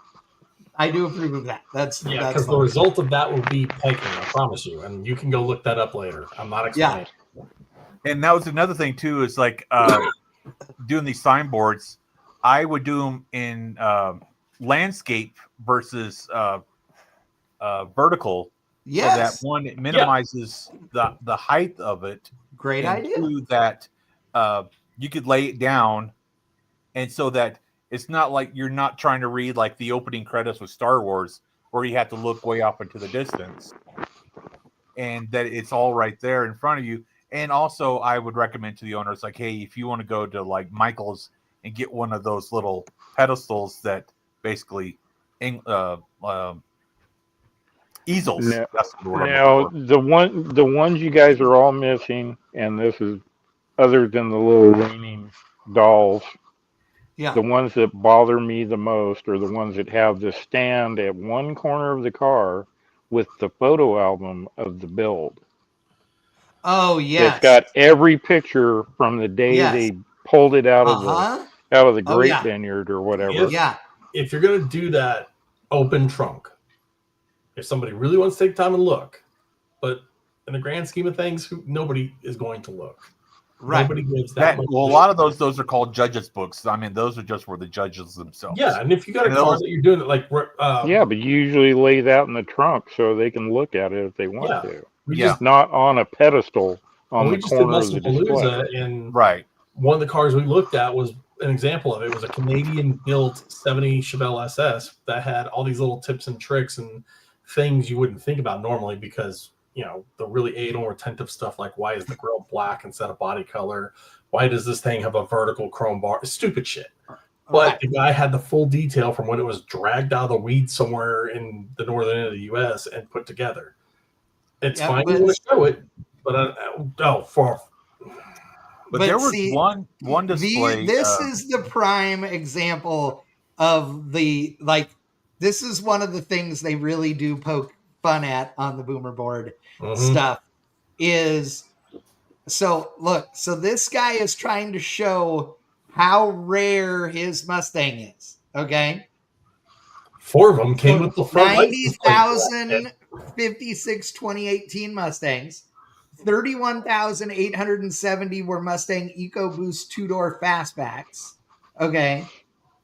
I do approve of that. That's because the result of that will be pegging. I promise you, and you can go look that up later. I'm not explaining. And that was another thing too. Is like doing these signboards. I would do them in landscape versus vertical, so that Yes. one, it minimizes the height of it, Great and idea. two, that you could lay it down, and so that it's not like you're not trying to read like the opening credits with Star Wars, where you have to look way off into the distance, and that it's all right there in front of you. And also, I would recommend to the owners, like, hey, if you want to go to like Michael's and get one of those little pedestals that basically easels. No, That's the word I'm now looking for. the ones you guys are all missing, and this is other than the little leaning dolls. Yeah. The ones that bother me the most are the ones that have the stand at one corner of the car with the photo album of the build. Oh It's yes. got every picture from the day Yes. they pulled it out of the Oh, grape yeah. vineyard or whatever. Yeah. If you're going to do that, open trunk. If somebody really wants to take time and look, but in the grand scheme of things, nobody is going to look. Right. Nobody gives that much. Well, a lot of those are called judges' books. I mean, those are just for the judges themselves. Yeah, and if you got a car that you're doing it like, yeah, but you usually lay that in the trunk so they can look at it if they want to. Not on a pedestal on the corner of the display. And right. One of the cars we looked at was an example of it. It was a Canadian-built 70 Chevelle SS that had all these little tips and tricks and things you wouldn't think about normally, because the really anal retentive stuff, like why is the grill black instead of body color? Why does this thing have a vertical chrome bar? Stupid shit. But the guy had the full detail from when it was dragged out of the weeds somewhere in the northern end of the U.S. and put together. It's fine you want to show it, but But there was one display. This is the prime example of this is one of the things they really do poke fun at on the Boomer Board stuff is, so this guy is trying to show how rare his Mustang is. Okay. 4 of them came with the front 90,056 2018 Mustangs. 31,870 were Mustang EcoBoost 2-door fastbacks. Okay.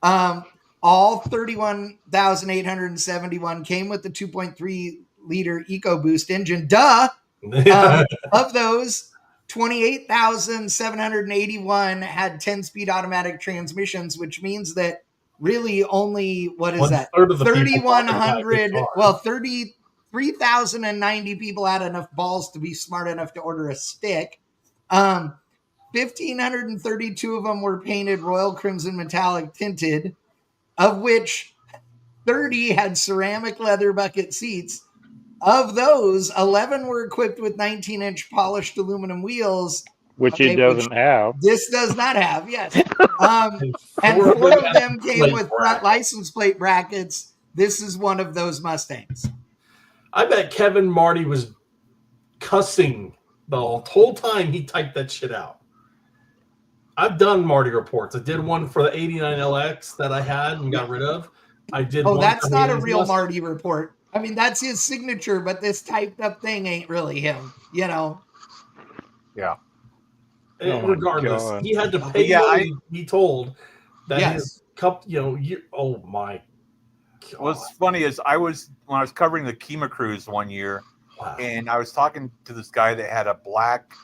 All 31,871 came with the 2.3 liter EcoBoost engine. Duh. Of those, 28,781 had 10-speed automatic transmissions, which means that really only, what is that? 3,100. Well, 3,090 people had enough balls to be smart enough to order a stick. 1,532 of them were painted royal crimson metallic tinted, of which 30 had ceramic leather bucket seats. Of those, 11 were equipped with 19-inch polished aluminum wheels. Which it doesn't have. This does not have, yes. And 4 of them came with front license plate brackets. This is one of those Mustangs. I bet Kevin Marty was cussing the whole time he typed that shit out. I've done Marty reports. I did one for the 89 LX that I had and got rid of. I did. Oh, that's not a real Marty report. I mean, that's his signature, but this typed up thing ain't really him, Yeah. Regardless, he had to pay. He told that his cup. Oh my. God. What's funny is when I was covering the Kima Cruise one year, and I was talking to this guy that had a black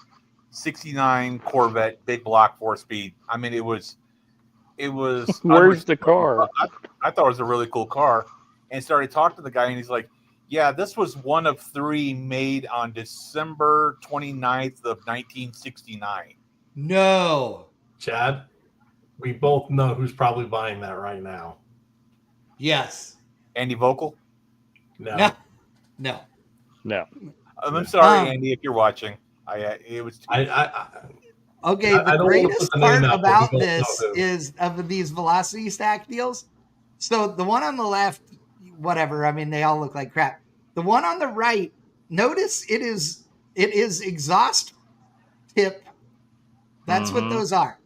69 Corvette, big block 4-speed. I mean, it was. Where's the car? I thought it was a really cool car, and started talking to the guy, and he's like, "Yeah, this was one of 3 made on December 29th of 1969." No, Chad, we both know who's probably buying that right now. Yes. Andy Vocal? No. I'm sorry, Andy, if you're watching. Okay, the greatest part about this is of these velocity stack deals. So the one on the left, whatever, I mean, they all look like crap. The one on the right, notice it is exhaust tip. That's what those are.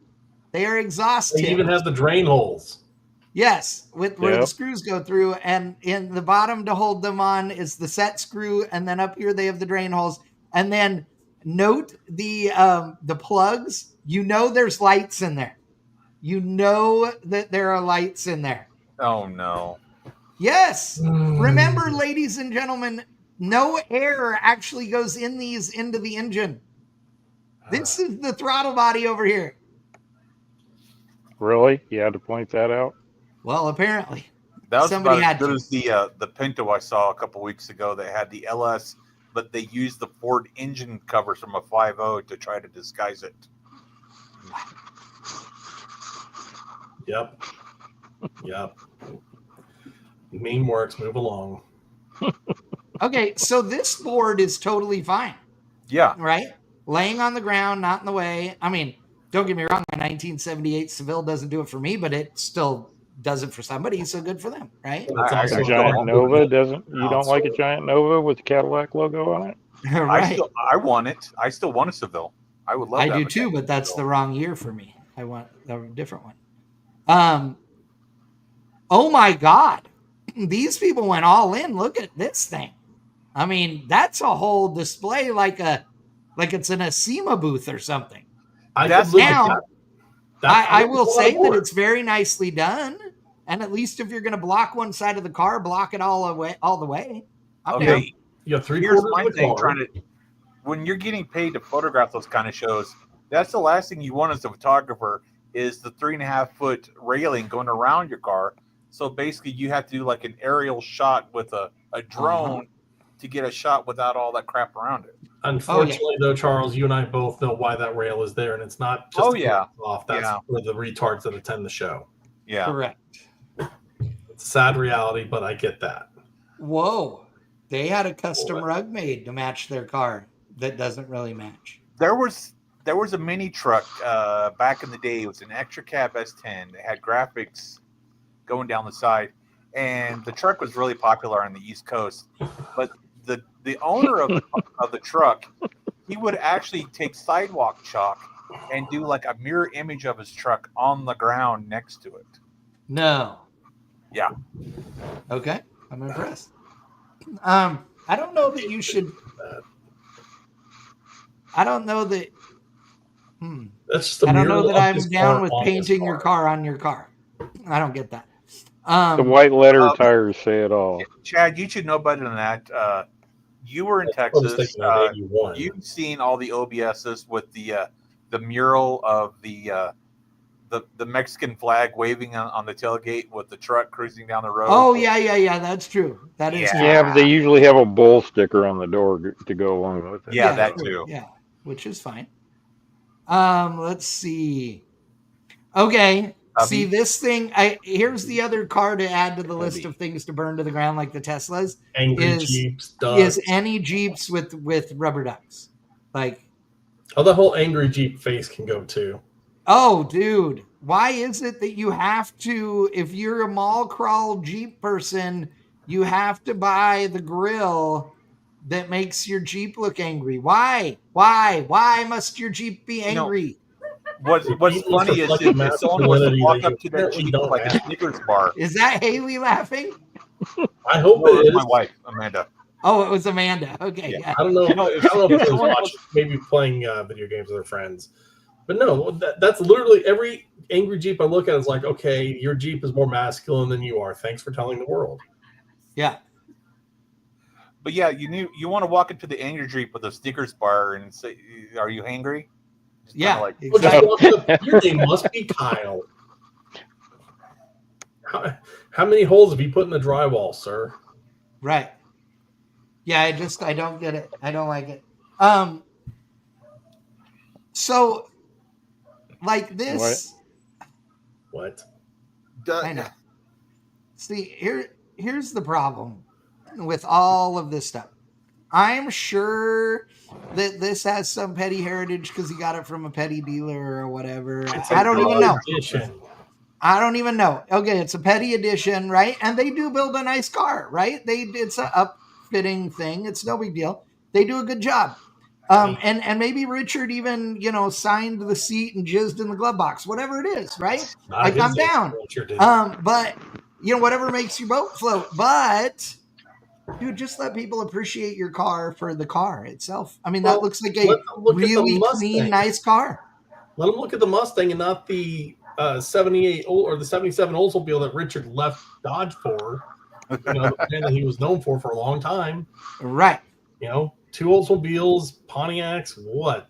They are exhaust tips. They even have the drain holes. Yes, where the screws go through, and in the bottom to hold them on is the set screw, and then up here they have the drain holes. And then note the plugs. There's lights in there. You know that there are lights in there. Oh no. Yes. Remember, ladies and gentlemen, no air actually goes in these into the engine. This is the throttle body over here. Really? You had to point that out? Well, apparently. That was Somebody about as had good to. as the Pinto I saw a couple weeks ago that had the LS, but they used the Ford engine covers from a 5.0 to try to disguise it. Yep. Meme works. Move along. Okay, so this board is totally fine. Yeah. Right? Laying on the ground, not in the way. I mean, don't get me wrong, my 1978 Seville doesn't do it for me, but it still does it for somebody, so good for them, right? But it's also A a giant dog Nova food. doesn't. You don't like a giant Nova with the Cadillac logo on it? Right. I want it. I still want a Seville. I would love I to do have a too, giant but that's the Seville. wrong year for me. I want a different one. Oh my God. These people went all in. Look at this thing. I mean, that's a whole display like it's an ASEMA booth or something. That's now. I will say that board. it's very nicely done, and at least if you're going to block one side of the car, block it all the way. I'm down. Okay. You have Here's three-quarters my of the thing. car. When you're getting paid to photograph those kind of shows, that's the last thing you want as a photographer is the 3.5-foot railing going around your car. So basically, you have to do like an aerial shot with a drone to get a shot without all that crap around it. Unfortunately, though, Charles, you and I both know why that rail is there, and it's not just off. That's for the retards that attend the show. Yeah, correct. It's a sad reality, but I get that. Whoa, they had a custom rug made to match their car that doesn't really match. There was a mini truck back in the day. It was an extra cab S10. It had graphics going down the side, and the truck was really popular on the East Coast. But the owner of the truck, he would actually take sidewalk chalk and do like a mirror image of his truck on the ground next to it. No. Yeah. Okay, I'm impressed. I don't know that you should. I don't know that. That's just I don't know that I'm down with painting your car on your car. I don't get that. The white letter tires say it all. Chad, you should know better than that. You were in Texas. You've seen all the OBSs with the mural of the Mexican flag waving on the tailgate with the truck cruising down the road. Oh yeah. That's true. That is. Yeah, but they usually have a bull sticker on the door to go along with it. Yeah, that too. Yeah, which is fine. Let's see. Okay. See this thing. Here's the other car to add to the list of things to burn to the ground, like the Teslas. Angry Jeeps. Is any Jeeps with rubber ducks? Like, the whole angry Jeep face can go too. Oh, dude, why is it that you have to? If you're a mall crawl Jeep person, you have to buy the grill that makes your Jeep look angry. Why? Why must your Jeep be angry? What's funny is if someone was to walk up to that Jeep with like a Snickers bar. Is that Haley laughing? I hope it is. My wife, Amanda. Oh, it was Amanda. Okay. Yeah. I don't know. I don't know if it was watching, maybe playing video games with her friends. But no, that's literally every angry Jeep I look at is like, okay, your Jeep is more masculine than you are. Thanks for telling the world. Yeah. But yeah, you want to walk into the angry Jeep with a Snickers bar and say, "Are you hangry?" Yeah. Exactly. Your name must be Kyle. How many holes have you put in the drywall, sir? Right. Yeah, I don't get it. I don't like it. So, like this. What? I know. See, here's the problem with all of this stuff. I'm sure that this has some petty heritage because he got it from a petty dealer or whatever. I don't even know. I don't even know. Okay, it's a petty edition, right? And they do build a nice car, right? It's a upfitting thing. It's no big deal. They do a good job. And maybe Richard even, signed the seat and jizzed in the glove box, whatever it is, right? Like, I'm down. But, whatever makes your boat float. But, dude, just let people appreciate your car for the car itself. I mean, that looks like a really clean, nice car. Let them look at the Mustang and not the 78 or the 77 Oldsmobile that Richard left Dodge for. The brand that he was known for a long time. Right. 2 Oldsmobiles, Pontiacs, what?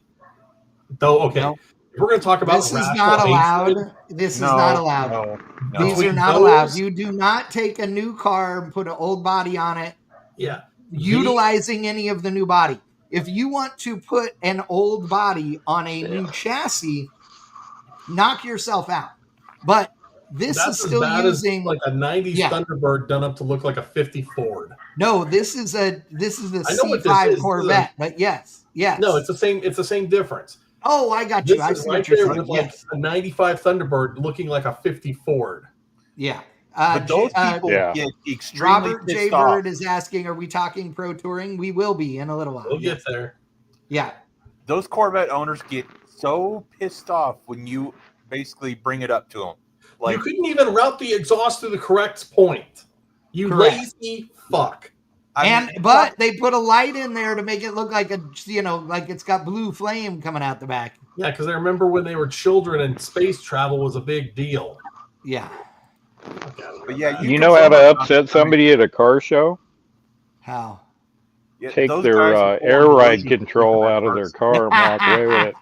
Though, okay. No. If we're going to talk about this is not allowed. This is not allowed. No. These are not allowed. You do not take a new car and put an old body on it. Yeah. Utilizing any of the new body. If you want to put an old body on a new chassis, knock yourself out. But this is still using like a 90s Thunderbird done up to look like a 50 Ford. No, this is a C5 Corvette, but yes. No, it's the same difference. Oh, I got you. I see what you're saying. Like a 95 Thunderbird looking like a 50 Ford. Yeah. But those people get extremely Robert J. Bird is asking, are we talking pro touring? We will be in a little while. We'll get there. Yeah. Those Corvette owners get so pissed off when you basically bring it up to them. Like, you couldn't even route the exhaust to the correct point. You lazy fuck. But they put a light in there to make it look like like it's got blue flame coming out the back. Yeah, because I remember when they were children and space travel was a big deal. Yeah. But yeah, you know how to upset somebody at a car show? How? Take their air ride control out of their car and walk away with it.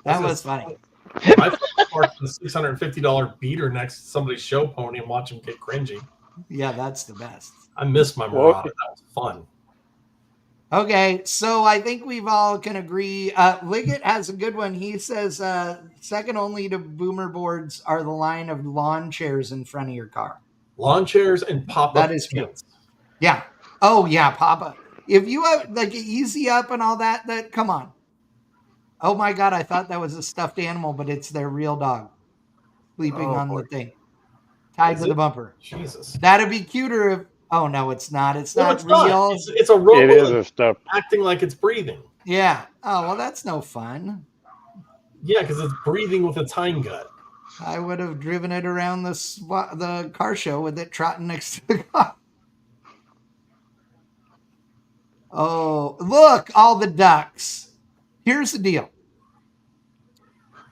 That was funny. I parked the $650 beater next to somebody's show pony and watch him get cringy. Yeah, that's the best. I missed my Murata. That was fun. Okay, so I think we've all can agree. Liggett has a good one. He says, second only to boomer boards are the line of lawn chairs in front of your car. Lawn chairs and pop-up. That is true. Yeah. Oh, yeah, pop-up. If you have like easy up and all that, come on. Oh my God, I thought that was a stuffed animal, but it's their real dog sleeping on the thing. Tied to the bumper. Jesus. That'd be cuter if... Oh, no, it's not. It's not real. It's a robot. It is a stuff. Acting like it's breathing. Yeah. Oh, well, that's no fun. Yeah, because it's breathing with its hind gut. I would have driven it around the car show with it trotting next to the car. Oh, look, all the ducks. Here's the deal.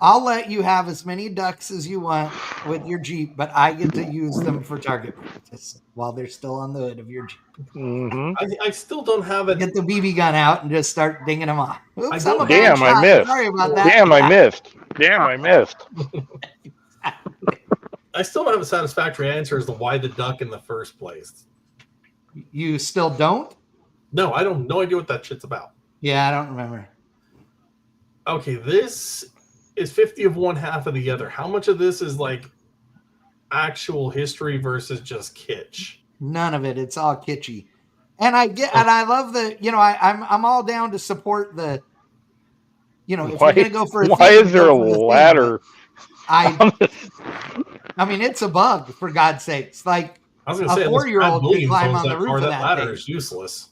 I'll let you have as many ducks as you want with your Jeep, but I get to use them for target practice while they're still on the hood of your Jeep. Mm-hmm. I still don't have it. Get the BB gun out and just start dinging them off. Oops, I missed. Sorry about that. Damn, I missed. I still don't have a satisfactory answer as to why the duck in the first place. You still don't? No, I don't. No idea what that shit's about. Yeah, I don't remember. Okay, this is 50 of one, half of the other. How much of this is like actual history versus just kitsch? None of it. It's all kitschy. And I love the, I'm all down to support the, if you're going to go for a why is there a ladder? I mean, it's a bug, for God's sakes. Like, I was going to say, 4-year-old can climb on the roof of that ladder thing. is useless.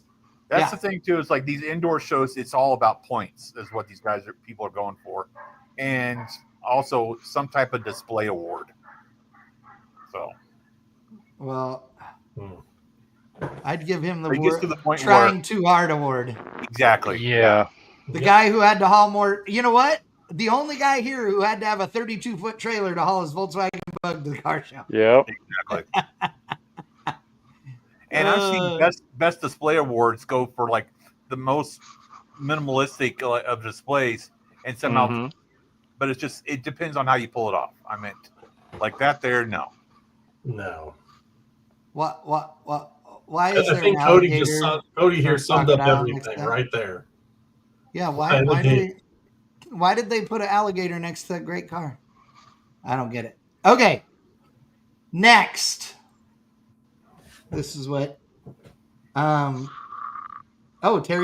That's the thing too. Is like these indoor shows. It's all about points. Is what these people are going for, and also some type of display award. So, well, I'd give him the trying too hard award. Exactly. Yeah. The guy who had to haul more. You know what? The only guy here who had to have a 32-foot trailer to haul his Volkswagen Bug to the car show. Yep. Exactly. And I've seen best display awards go for like the most minimalistic of displays, and somehow, but it depends on how you pull it off. I meant like that there, no. What? Why is I there think an Cody alligator? Cody here summed up everything right there. Yeah. Why did they put an alligator next to a great car? I don't get it. Okay. Next. This is what, Terry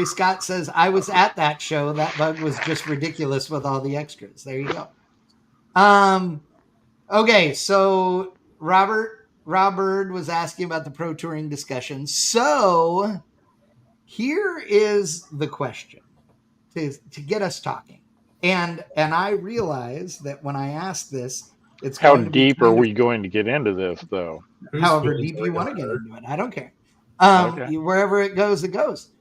Scott says, I was at that show. That bug was just ridiculous with all the extras. There you go. Okay. So Rob Bird was asking about the pro touring discussion. So here is the question to get us talking. And I realize that when I ask this, it's how deep are we going to get into this, though? However deep you want to get into it, I don't care. Wherever it goes, it goes.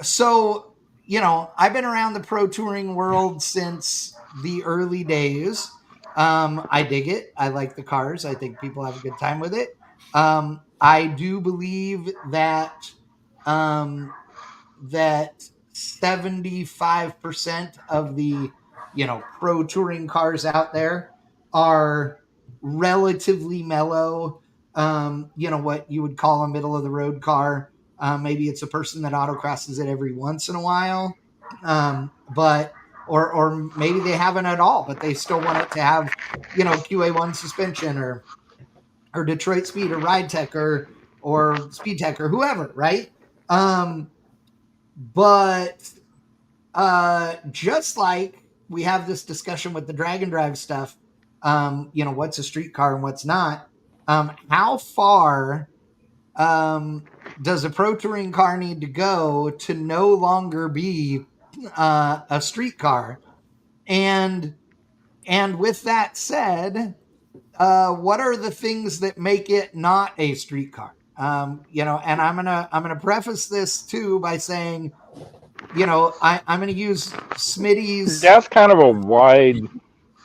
So I've been around the pro touring world since the early days, I dig it. I like the cars. I think people have a good time with it. I do believe that that 75% of the pro touring cars out there are relatively mellow. What you would call a middle of the road car. Maybe it's a person that autocrosses it every once in a while, but or maybe they haven't at all, but they still want it to have QA1 suspension or Detroit Speed or Ride Tech or Speed Tech or whoever, right? But just like we have this discussion with the drag and drive stuff, what's a street car and what's not, how far does a pro touring car need to go to no longer be a street car? And with that said, what are the things that make it not a street car? And I'm gonna preface this too by saying, I'm gonna use Smitty's. That's kind of a wide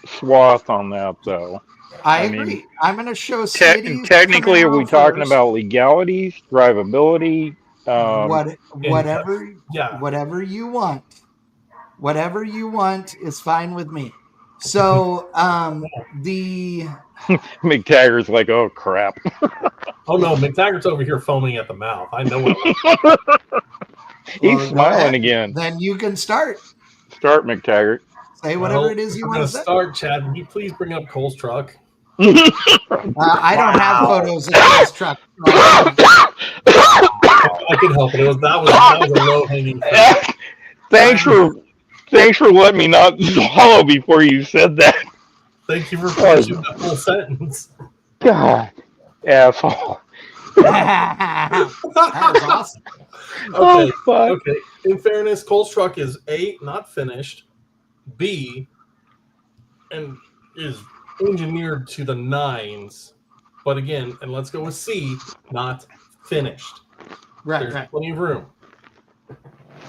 swath on that, though. I mean, agree. I'm gonna show Smitty's. technically, are we talking first. about legalities, drivability? Whatever you want. Whatever you want is fine with me. So the McTaggart's like, oh crap. Oh no, McTaggart's over here foaming at the mouth. I know what. He's smiling again. Then you can start. Start, McTaggart. Say whatever it is you want to say. Start, Chad. Can you please bring up Cole's truck? I don't have photos of Cole's truck. I could help it. That was a low hanging fruit. Thanks for letting me not swallow before you said that. Thank you for finishing that full sentence. God, asshole. That was awesome. Okay, fuck. Okay. In fairness, Cole's truck is A, not finished, B, and is engineered to the nines, but again, and let's go with C, not finished. There's plenty of room.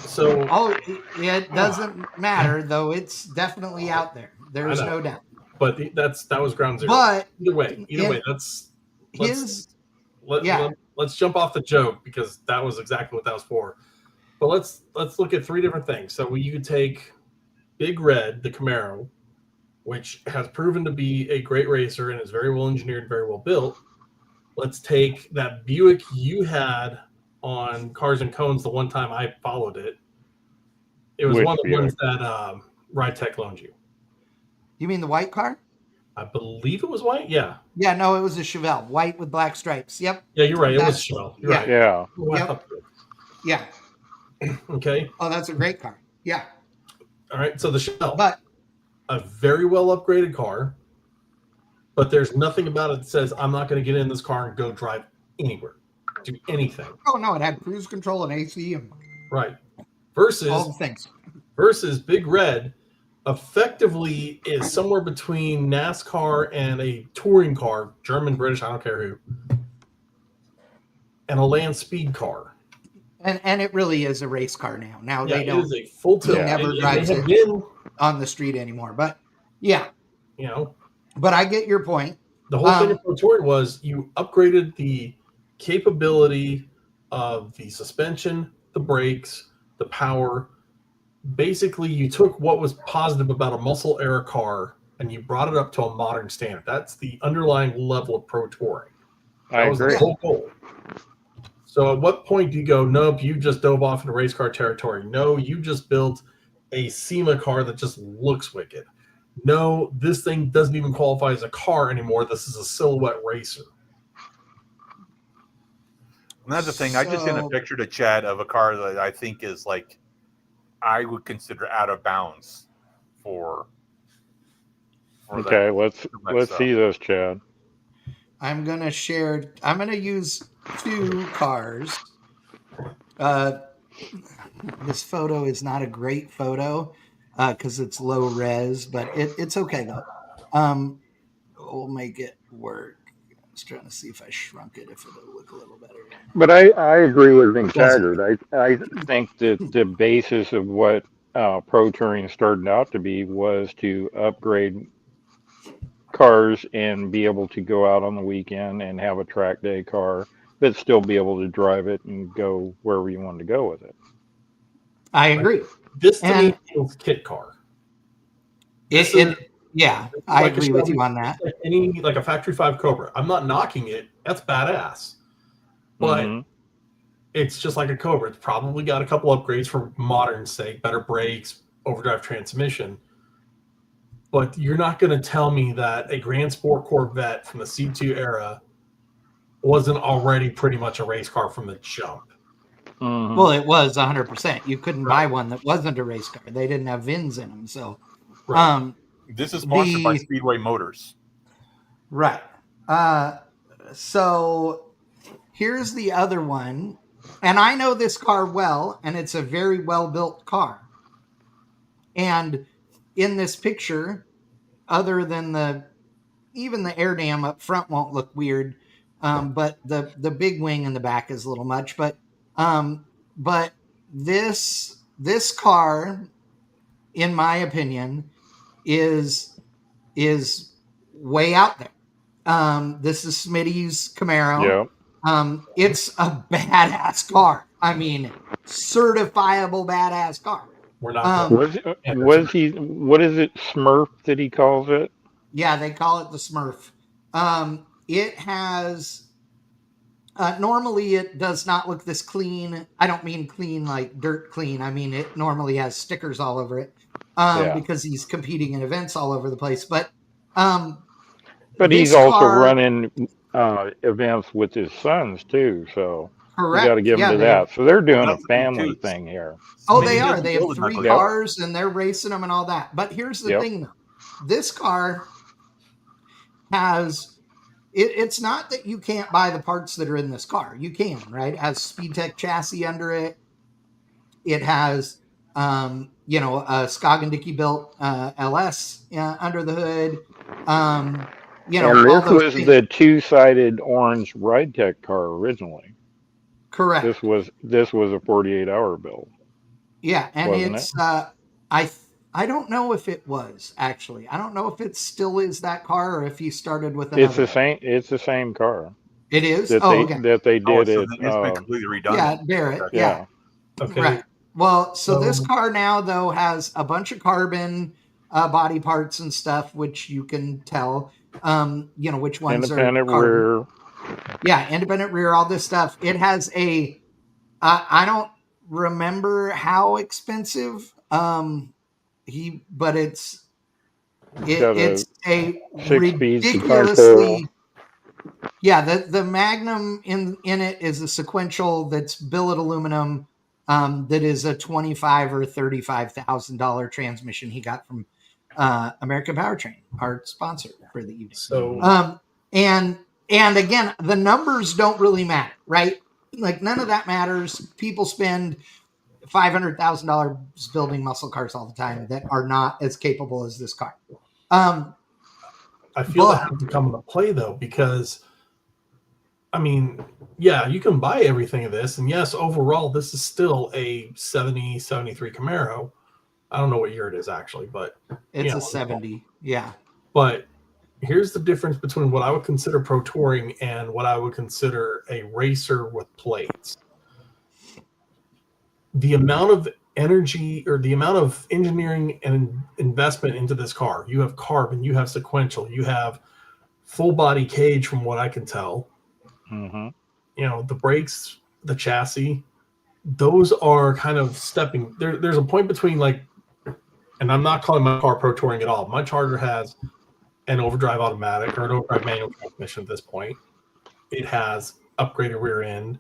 So it doesn't matter, though. It's definitely out there. There's no doubt. But that was ground zero. But either way, let's jump off the joke because that was exactly what that was for. But let's look at three different things. So you could take Big Red, the Camaro, which has proven to be a great racer and is very well engineered, very well built. Let's take that Buick you had on Cars and Cones the one time I followed it. It was one of the ones that Ride Tech loaned you. You mean the white car? I believe it was white. Yeah. Yeah. No, it was a Chevelle, white with black stripes. Yep. Yeah, you're right. It was a Chevelle. You're right. Yeah. Yep. Yeah. Okay. Oh, that's a great car. Yeah. All right. So the Chevelle, but a very well upgraded car, but there's nothing about it that says I'm not going to get in this car and go drive anywhere, do anything. Oh no, it had cruise control and AC and right. Versus all the things. Versus Big Red effectively is somewhere between NASCAR and a touring car, German, British, I don't care who, and a land speed car. And it really is a race car now. Now yeah, they don't. It is a full tilt. Never drives it on the street anymore. But yeah, But I get your point. The whole thing of Pro Touring was you upgraded the capability of the suspension, the brakes, the power. Basically, you took what was positive about a muscle era car and you brought it up to a modern standard. That's the underlying level of Pro Touring. That was the whole goal. So at what point do you go, nope, you just dove off into race car territory? No, you just built a SEMA car that just looks wicked. No, this thing doesn't even qualify as a car anymore. This is a silhouette racer. And that's the thing. I just sent a picture to Chad of a car that I think is like, I would consider out of bounds for okay, let's see this, Chad. I'm gonna use two cars. This photo is not a great photo because it's low res, but it's okay though. We'll make it work. I was trying to see if I shrunk it, if it'll look a little better. But I agree with McTaggart. I think that the basis of what Pro Touring started out to be was to upgrade cars and be able to go out on the weekend and have a track day car, but still be able to drive it and go wherever you want to go with it. I agree. This to And me feels kit car. I agree with you on that. Like a Factory 5 Cobra. I'm not knocking it. That's badass. But it's just like a Cobra. It's probably got a couple upgrades for modern sake, better brakes, overdrive transmission. But you're not going to tell me that a Grand Sport Corvette from the C2 era wasn't already pretty much a race car from the jump. Well, it was 100%. You couldn't buy one that wasn't a race car. They didn't have VINs in them. So, this is sponsored by Speedway Motors. Right. So here's the other one. And I know this car well, and it's a very well-built car. And in this picture, other than even the air dam up front won't look weird, but the big wing in the back is a little much. But this car, in my opinion, is way out there. This is Smitty's Camaro. Yeah. It's a badass car. I mean, certifiable badass car. We're not. Was he? What is it? Smurf that he calls it? Yeah, they call it the Smurf. It has. Normally, it does not look this clean. I don't mean clean like dirt clean. I mean it normally has stickers all over it because he's competing in events all over the place. But he's also running events with his sons too. So correct. You got to give him to that. So they're doing a family thing here. Oh, they are. They have 3 cars and they're racing them and all that. But here's the thing, though. This car has. It's not that you can't buy the parts that are in this car. You can, right? It has SpeedTech chassis under it. It has, a Scoggin-Dickey built LS under the hood. And this was the 2-sided orange Ride Tech car originally. Correct. This was a 48-hour build. Yeah, and it's I don't know if it was actually. I don't know if it still is that car or if he started with another. It's the same car. It is that they did it. It's been completely redone. Yeah, Barrett. Yeah. Okay. Right. Well, so this car now though has a bunch of carbon body parts and stuff, which you can tell. Which ones independent are rear. Yeah, independent rear. All this stuff. It has a. I don't remember how expensive. But it's a ridiculously. Yeah, the Magnum in it is a sequential that's billet aluminum. That is a $25,000 or $35,000 transmission he got from American Powertrain, our sponsor for the evening. So and again, the numbers don't really matter, right? Like none of that matters. People spend $500,000 building muscle cars all the time that are not as capable as this car. I feel that has to come into play though, because I mean, yeah, you can buy everything of this, and yes, overall, this is still a 70, 73 Camaro. I don't know what year it is actually, but it's a 70. Yeah. But here's the difference between what I would consider pro touring and what I would consider a racer with plates. The amount of energy or the amount of engineering and investment into this car. You have carbon, you have sequential, you have full body cage from what I can tell. Mm-hmm. The brakes, the chassis, those are kind of stepping. There's a point between and I'm not calling my car pro touring at all. My Charger has an overdrive automatic or an overdrive manual transmission at this point. It has upgraded rear end.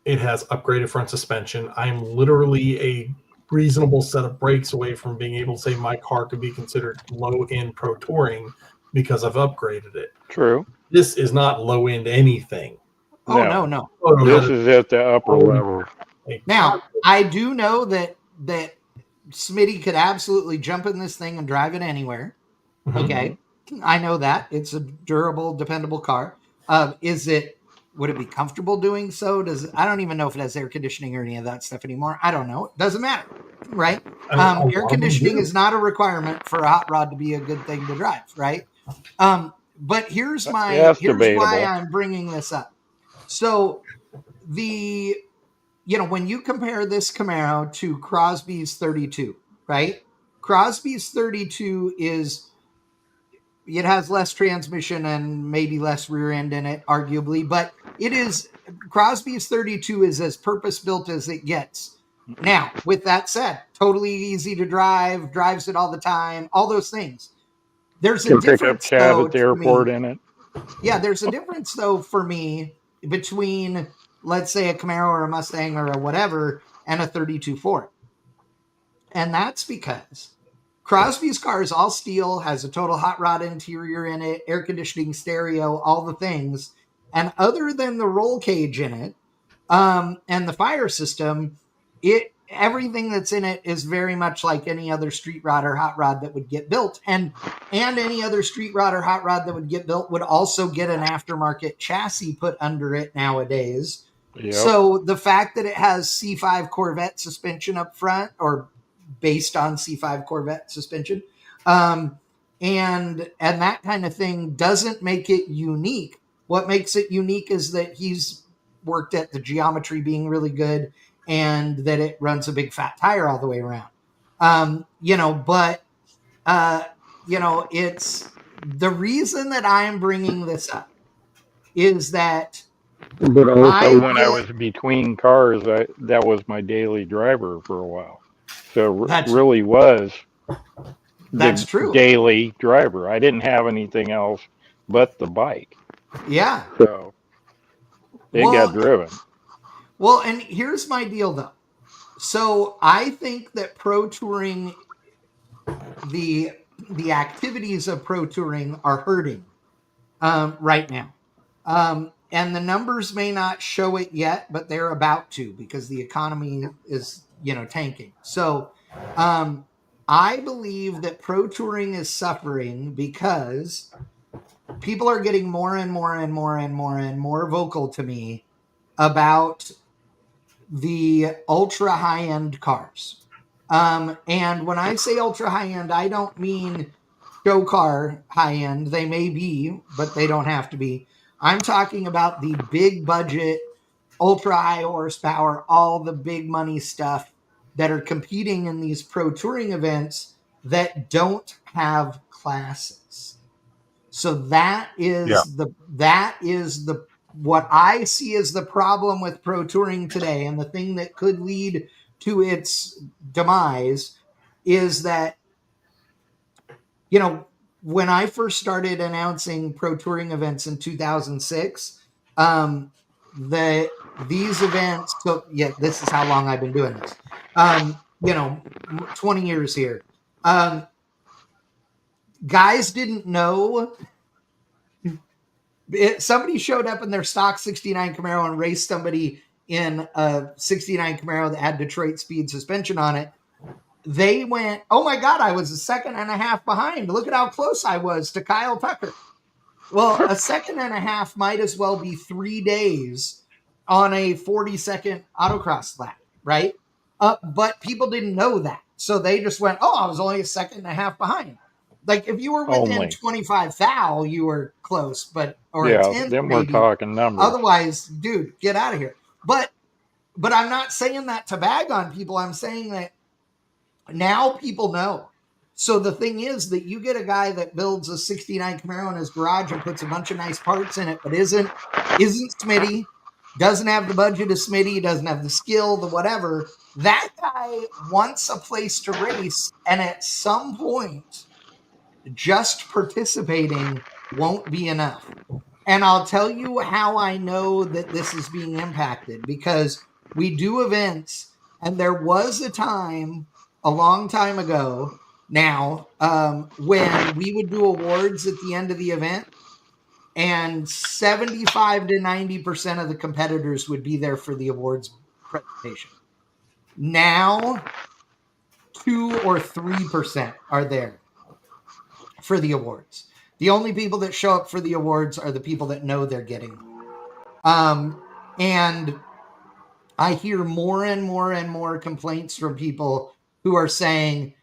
It has upgraded front suspension. I'm literally a reasonable set of brakes away from being able to say my car could be considered low-end pro touring because I've upgraded it. True. This is not low-end anything. Oh, no. This is at the upper level. Now, I do know that Smitty could absolutely jump in this thing and drive it anywhere. Mm-hmm. Okay. I know that. It's a durable, dependable car. Would it be comfortable doing so? I don't even know if it has air conditioning or any of that stuff anymore. I don't know. It doesn't matter, right? Air conditioning is not a requirement for a hot rod to be a good thing to drive, right? But here's That's why debatable. I'm bringing this up. So when you compare this Camaro to Crosby's 32, right? Crosby's 32 it has less transmission and maybe less rear end in it, arguably, but Crosby's 32 is as purpose built as it gets. Now, with that said, totally easy to drive, drives it all the time, all those things. There's a difference, though, at the airport in it. Yeah, there's a difference, though, for me between, let's say, a Camaro or a Mustang or a whatever and a 32 Ford. And that's because Crosby's car is all steel, has a total hot rod interior in it, air conditioning, stereo, all the things. And other than the roll cage in it and the fire system, everything that's in it is very much like any other street rod or hot rod that would get built. And any other street rod or hot rod that would get built would also get an aftermarket chassis put under it nowadays. Yep. So the fact that it has C5 Corvette suspension up front, or based on C5 Corvette suspension, and that kind of thing doesn't make it unique. What makes it unique is that he's worked at the geometry being really good, and that it runs a big fat tire all the way around. It's the reason that I'm bringing this up is that. But also, when I was between cars, that was my daily driver for a while. So it really was That's true. Daily driver. I didn't have anything else but the bike. Yeah. So it got driven. Well, and here's my deal, though. So I think that pro touring, the activities of pro touring are hurting right now. And the numbers may not show it yet, but they're about to, because the economy is, tanking. So I believe that pro touring is suffering because people are getting more and more and more and more and more vocal to me about the ultra high-end cars. And when I say ultra high-end, I don't mean show car high-end. They may be, but they don't have to be. I'm talking about the big budget, ultra high horsepower, all the big money stuff that are competing in these pro touring events that don't have classes. So that is what I see as the problem with pro touring today, and the thing that could lead to its demise is that, when I first started announcing pro touring events in 2006, these events took, this is how long I've been doing this, 20 years here. Guys didn't know. Somebody showed up in their stock 69 Camaro and raced somebody in a 69 Camaro that had Detroit speed suspension on it. They went, oh my God, I was a second and a half behind. Look at how close I was to Kyle Tucker. Well, a second and a half might as well be 3 days on a 40-second autocross lap, right? But people didn't know that. So they just went, oh, I was only a second and a half behind. Like, if you were within 25 thou, you were close, then we're talking numbers. Otherwise, dude, get out of here. But I'm not saying that to bag on people. I'm saying that now people know. So the thing is that you get a guy that builds a 69 Camaro in his garage and puts a bunch of nice parts in it, but isn't Smitty, doesn't have the budget of Smitty, doesn't have the skill, the whatever. That guy wants a place to race, and at some point, just participating won't be enough. And I'll tell you how I know that this is being impacted, because we do events, and there was a time a long time ago now when we would do awards at the end of the event, and 75 to 90% of the competitors would be there for the awards presentation. Now 2 or 3% are there for the awards. The only people that show up for the awards are the people that know they're getting them. And I hear more and more and more complaints from people who are saying,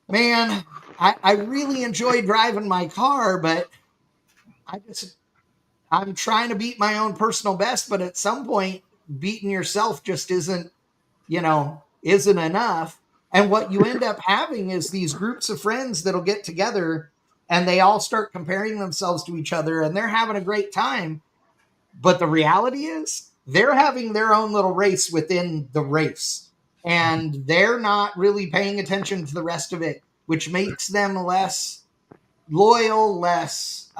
man, I really enjoy driving my car, but I'm trying to beat my own personal best, but at some point beating yourself just isn't enough. And what you end up having is these groups of friends that'll get together and they all start comparing themselves to each other and they're having a great time. But the reality is they're having their own little race within the race and they're not really paying attention to the rest of it, which makes them less loyal, less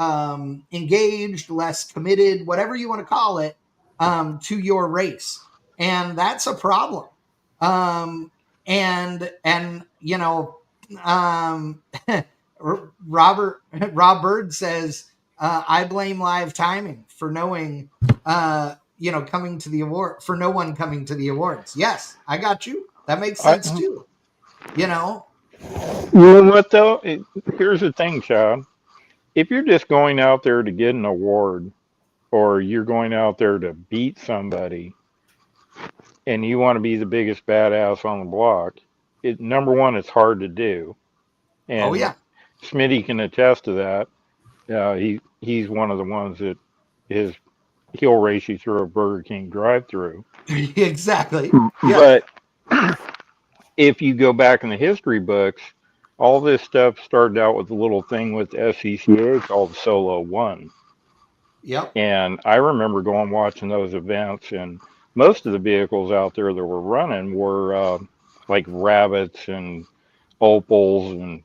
engaged, less committed, whatever you want to call it, to your race. And that's a problem. And Rob Bird says, I blame live timing for knowing, coming to the award, for no one coming to the awards. Yes, I got you. That makes sense too. You know what though? Here's the thing, Chad. If you're just going out there to get an award, or you're going out there to beat somebody, and you want to be the biggest badass on the block, number one, it's hard to do. And oh yeah, Smitty can attest to that. He's one of the ones that he'll race you through a Burger King drive-through. Exactly. But if you go back in the history books, all this stuff started out with a little thing with SCCA called Solo One. Yep. And I remember going watching those events, and most of the vehicles out there that were running were like Rabbits and Opals and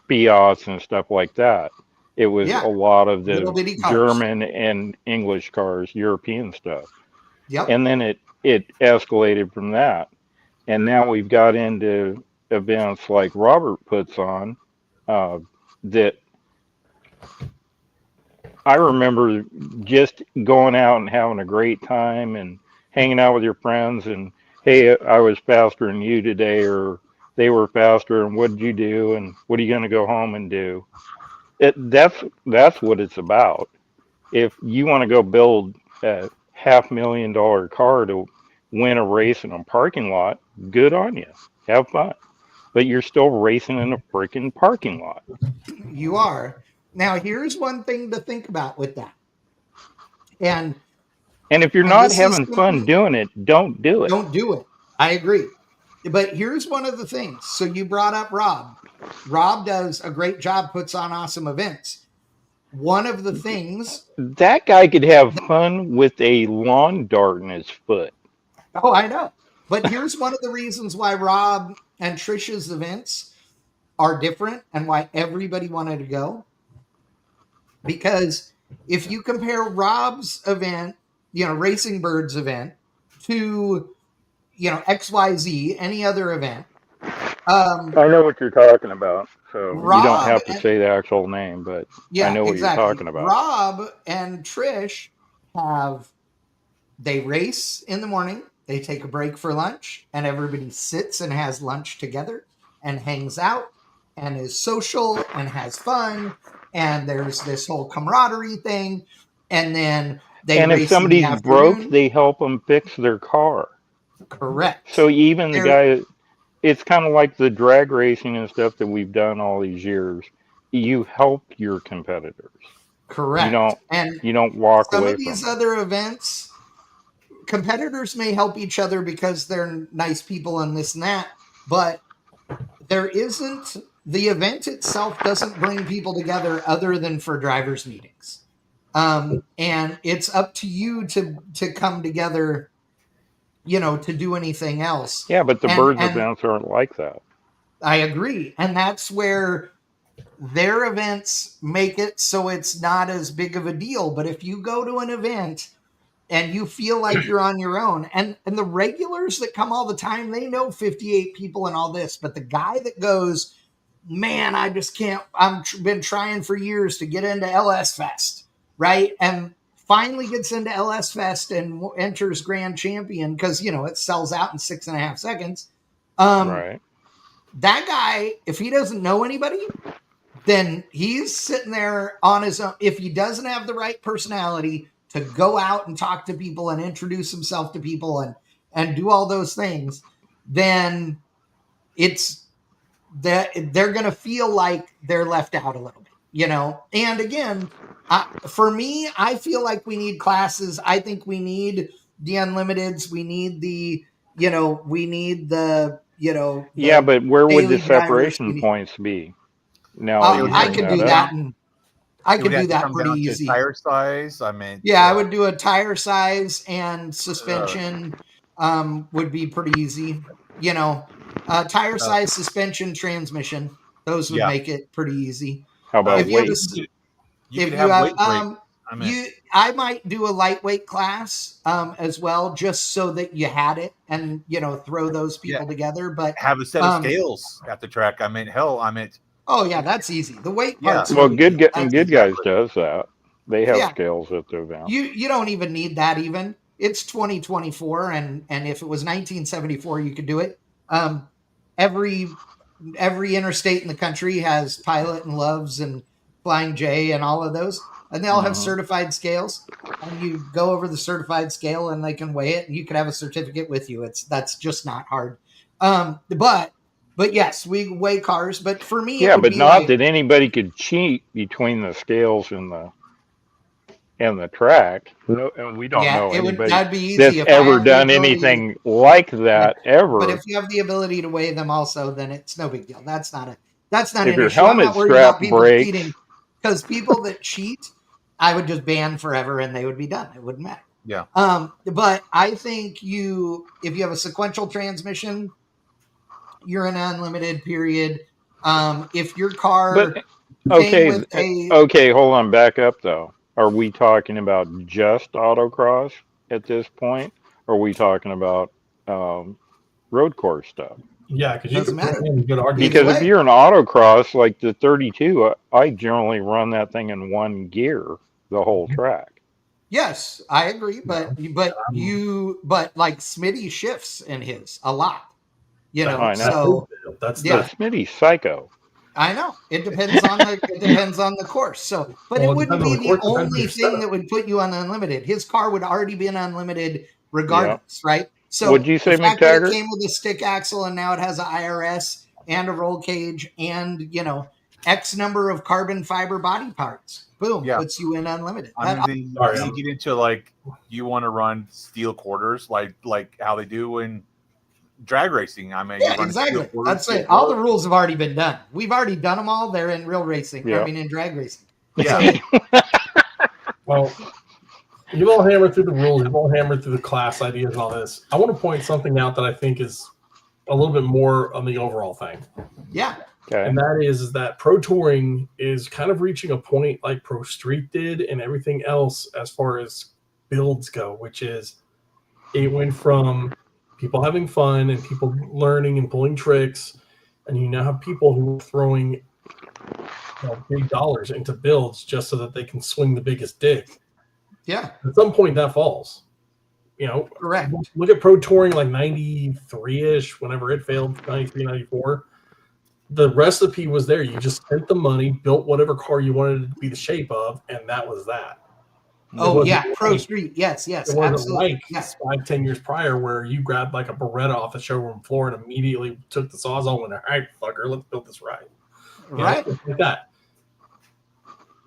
Fiats and stuff like that. It was a lot of the German and English cars, European stuff. Yep. And then it escalated from that. And now we've got into events like Robert puts on that I remember just going out and having a great time and hanging out with your friends and, hey, I was faster than you today, or they were faster, and what did you do, and what are you going to go home and do? That's what it's about. If you want to go build a $500,000 car to win a race in a parking lot, good on you. Have fun. But you're still racing in a freaking parking lot. You are. Now, here's one thing to think about with that. And if you're not having fun doing it, don't do it. Don't do it. I agree. But here's one of the things. So you brought up Rob. Rob does a great job, puts on awesome events. One of the things... That guy could have fun with a lawn dart in his foot. Oh, I know. But here's one of the reasons why Rob and Trisha's events are different and why everybody wanted to go. Because if you compare Rob's event, Racing Bird's event, to, XYZ, any other event. I know what you're talking about. So Rob, you don't have to say the actual name, but I know what you're talking about. Rob and Trish they race in the morning, they take a break for lunch, and everybody sits and has lunch together and hangs out and is social and has fun. And there's this whole camaraderie thing. And then and if somebody's broke, they help them fix their car. Correct. So even the guy, it's kind of like the drag racing and stuff that we've done all these years. You help your competitors. Correct. You don't walk away from some of these other events, competitors may help each other because they're nice people and this and that, but there isn't... The event itself doesn't bring people together other than for drivers' meetings. And it's up to you to come together, to do anything else. Yeah, but the Birds events aren't like that. I agree. And that's where their events make it so it's not as big of a deal. But if you go to an event and you feel like you're on your own, and the regulars that come all the time, they know 58 people and all this, but the guy that goes... Man, I just can't. Been trying for years to get into LS Fest, right? And finally gets into LS Fest and enters Grand Champion because, it sells out in 6.5 seconds. Right. That guy, if he doesn't know anybody, then he's sitting there on his own. If he doesn't have the right personality to go out and talk to people and introduce himself to people and do all those things, then it's that they're going to feel like they're left out a little bit, you know? And again, for me, I feel like we need classes. I think we need the unlimiteds. We need the, we need the, Yeah, the but where would the daily drivers. separation points be? Now that you I bring could that do up. that, and I It could would have do to that come pretty down to easy. tire size. I mean, Yeah, I would do a tire size and suspension would be pretty easy. Tire size, suspension, transmission. Those would make it pretty easy. How about If you have weight? You could have weight break. I might do a lightweight class as well, just so that you had it and throw those people together. But have a set of scales at the track. I mean, hell, oh yeah, that's easy. The weight part's Well, no good big deal. and good guys does that. They have scales at the event. You don't even need that. Even it's 2024, and if it was 1974, you could do it. Every interstate in the country has Pilot and Loves and Flying J and all of those, and they all have certified scales. And you go over the certified scale, and they can weigh it, and you could have a certificate with you. That's just not hard. But yes, we weigh cars. But for me, yeah, but not that anybody could cheat between the scales and the track. No, and we don't know anybody that'd be easy that's ever done anything like that ever. But if you have the ability to weigh them also, then it's no big deal. That's not if an your issue. I'm helmet not worried strap about people breaks, cheating, because people that cheat, I would just ban forever and they would be done. It wouldn't matter. Yeah. But I think if you have a sequential transmission, you're in an unlimited period. If your car okay, hold on, back up though. Are we talking about just autocross at this point? Or are we talking about road course stuff? Yeah, because you Doesn't can matter. put in good argument. Because if you're an autocross like the 32, I generally run that thing in one gear the whole track. Yes, I agree, but like Smitty shifts in his a lot. I know. So that's Smitty's psycho. I know. It depends on the course. So, but it wouldn't be the only thing that would put you on unlimited. His car would already be an unlimited regardless, right? So would you say, the fact that McTaggart? it came with a stick axle and now it has an IRS and a roll cage and X number of carbon fiber body parts, boom, puts you in unlimited. You get into you want to run steel quarters like how they do in drag racing. I mean, exactly. That's it. All the rules have already been done. We've already done them all. They're in real racing. I mean, in drag racing. Yeah. Well, you've all hammered through the rules. You've all hammered through the class ideas and all this. I want to point something out that I think is a little bit more on the overall thing. Yeah. Okay. And that is that Pro Touring is kind of reaching a point like Pro Street did and everything else as far as builds go, which is it went from people having fun and people learning and pulling tricks, and you now have people who are throwing big dollars into builds just so that they can swing the biggest dick. Yeah. At some point that falls. Correct. Look at Pro Touring like 93-ish, whenever it failed, 93, 94. The recipe was there. You just spent the money, built whatever car you wanted it to be the shape of, and that was that. Pro Street. Yes, it wasn't absolutely. like 5-10 years prior where you grabbed like a Beretta off the showroom floor and immediately took the Sawzall and went, all right, fucker, let's build this right. Right. Like that.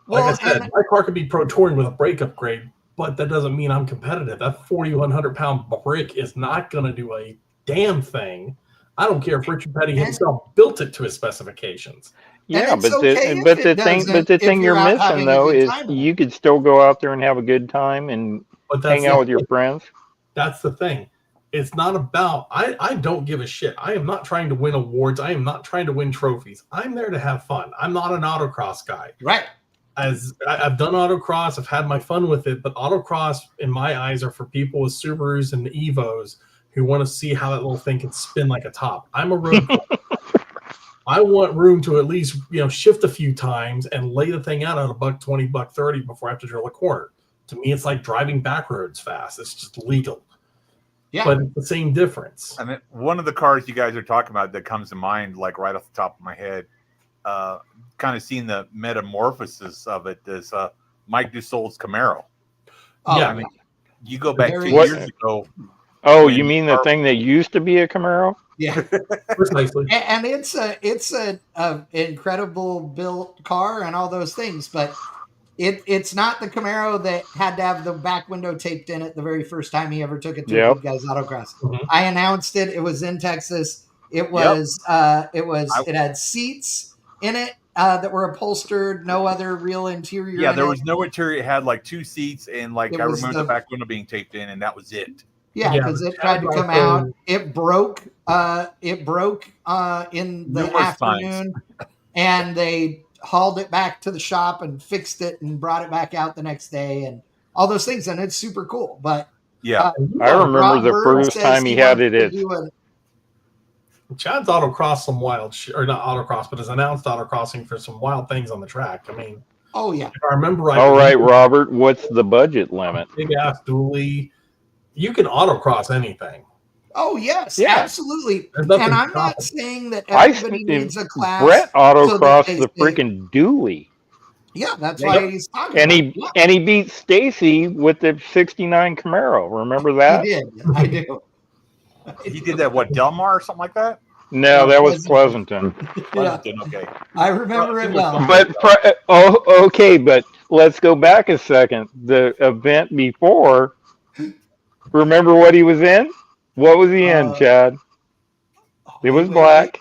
Like I said, my car could be Pro Touring with a brake upgrade, but that doesn't mean I'm competitive. That 4,100-pound brick is not going to do a damn thing. I don't care if Richard Petty himself built it to his specifications. Yeah, but the thing you're missing though is you could still go out there and have a good time and hang out with your friends. That's the thing. It's not about I don't give a shit. I am not trying to win awards. I am not trying to win trophies. I'm there to have fun. I'm not an autocross guy. Right. As I've done autocross, I've had my fun with it, but autocross in my eyes are for people with Subarus and Evos who want to see how that little thing can spin like a top. I'm a road I want room to at least shift a few times and lay the thing out at $120, $130 before I have to drill a corner. To me, it's like driving back roads fast. It's just legal. Yeah, but it's the same difference. I mean, one of the cars you guys are talking about that comes to mind, like right off the top of my head, kind of seeing the metamorphosis of it is Mike Dussault's Camaro. Yeah, I mean, you go back 2 years ago. Oh, you mean the thing that used to be a Camaro? Yeah. Precisely. And it's a incredible built car and all those things, but it's not the Camaro that had to have the back window taped in it the very first time he ever took it to a Good Guys Autocross. Mhm. I announced it. It was in Texas. It was it had seats in it that were upholstered. No other real interior. Yeah, in there it. was no interior. It had like 2 seats, and like It I was remember the back window being taped in, and that was it. Yeah, because the it tried to Chad's come also- out. It broke. It broke in the Numerous afternoon, and they hauled it back to the shop and fixed it and brought it back out the next day and all those things. And it's super cool. But Yeah, I remember Rob the Bird first says time he had wants it to at do a- Chad's autocross some wild or not autocross, but has announced autocrossing for some wild things on the track. I mean, Oh yeah. if I remember right. all right, Robert, what's the budget limit? Big ass dually. You can autocross anything. Oh yes, Yeah. absolutely. There's nothing And I'm stopping not saying that everybody needs a class. Brett so that autocrossed they the say- freaking dually. Yeah, that's Yep. why he's talking. And about it. he beat Stacy with the '69 Camaro. Remember Yeah, that? he did. I do. he did that. What, Del Mar or something like that? No, No, that was Pleasanton. Pleasanton. Yeah, Pleasanton, okay. I remember it well. But okay, but let's go back a second. The event before, remember what he was in? What was he in, Chad? It was black.